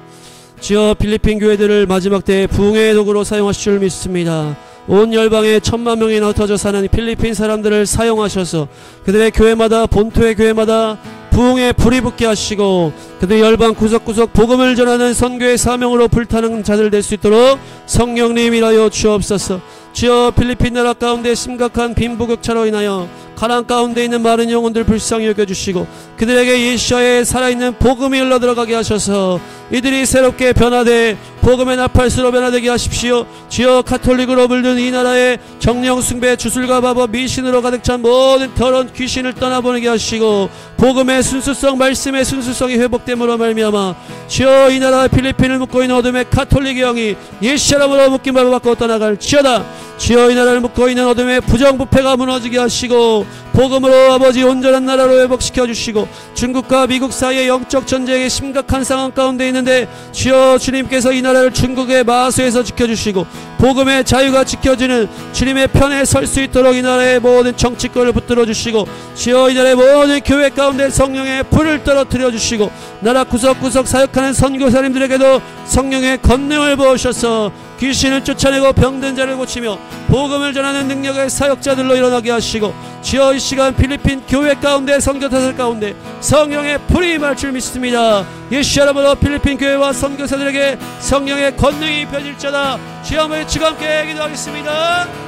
C: 주여, 필리핀 교회들을 마지막 때에 부흥의 도구로 사용하실 줄 믿습니다. 온 열방에 1,000만 명이 흩어져 사는 필리핀 사람들을 사용하셔서 그들의 교회마다, 본토의 교회마다 부흥의 불이 붙게 하시고 그들의 열방 구석구석 복음을 전하는 선교의 사명으로 불타는 자들 될 수 있도록 성령님 일하여 주옵소서. 주여, 필리핀 나라 가운데 심각한 빈부격차로 인하여 가난 가운데 있는 많은 영혼들 불쌍히 여겨주시고 그들에게 예수와의 살아있는 복음이 흘러들어가게 하셔서 이들이 새롭게 변화돼 복음의 나팔수로 변화되게 하십시오. 주여, 카톨릭으로 물든 이 나라의 정령 숭배, 주술과 마법, 미신으로 가득 찬 모든 더러운 귀신을 떠나보내게 하시고 복음의 순수성, 말씀의 순수성이 회복됨으로 말미암아 주여, 이 나라 필리핀을 묶고 있는 어둠의 카톨릭의 영이 예수라으로 묶임을 받고 떠나갈지어다. 주여, 이 나라를 묶고 있는 어둠의 부정부패가 무너지게 하시고 복음으로 아버지 온전한 나라로 회복시켜 주시고 중국과 미국 사이의 영적 전쟁의 심각한 상황 가운데 있는데 주여, 주님께서 이 나라를 중국의 마수에서 지켜주시고 복음의 자유가 지켜지는 주님의 편에 설 수 있도록 이 나라의 모든 정치권을 붙들어 주시고 주여, 이 나라의 모든 교회 가운데 성령의 불을 떨어뜨려 주시고 나라 구석구석 사역하는 선교사님들에게도 성령의 권능을 부으셔서 귀신을 쫓아내고 병든 자를 고치며 복음을 전하는 능력의 사역자들로 일어나게 하시고 주여, 이 시간 필리핀 교회 가운데 선교사들 가운데 성령의 불이 임할 줄 믿습니다. 예수 이름으로 필리핀 교회와 선교사들에게 성령의 권능이 입혀질지어다. 주여, 한번 외치고 함께 기도하겠습니다.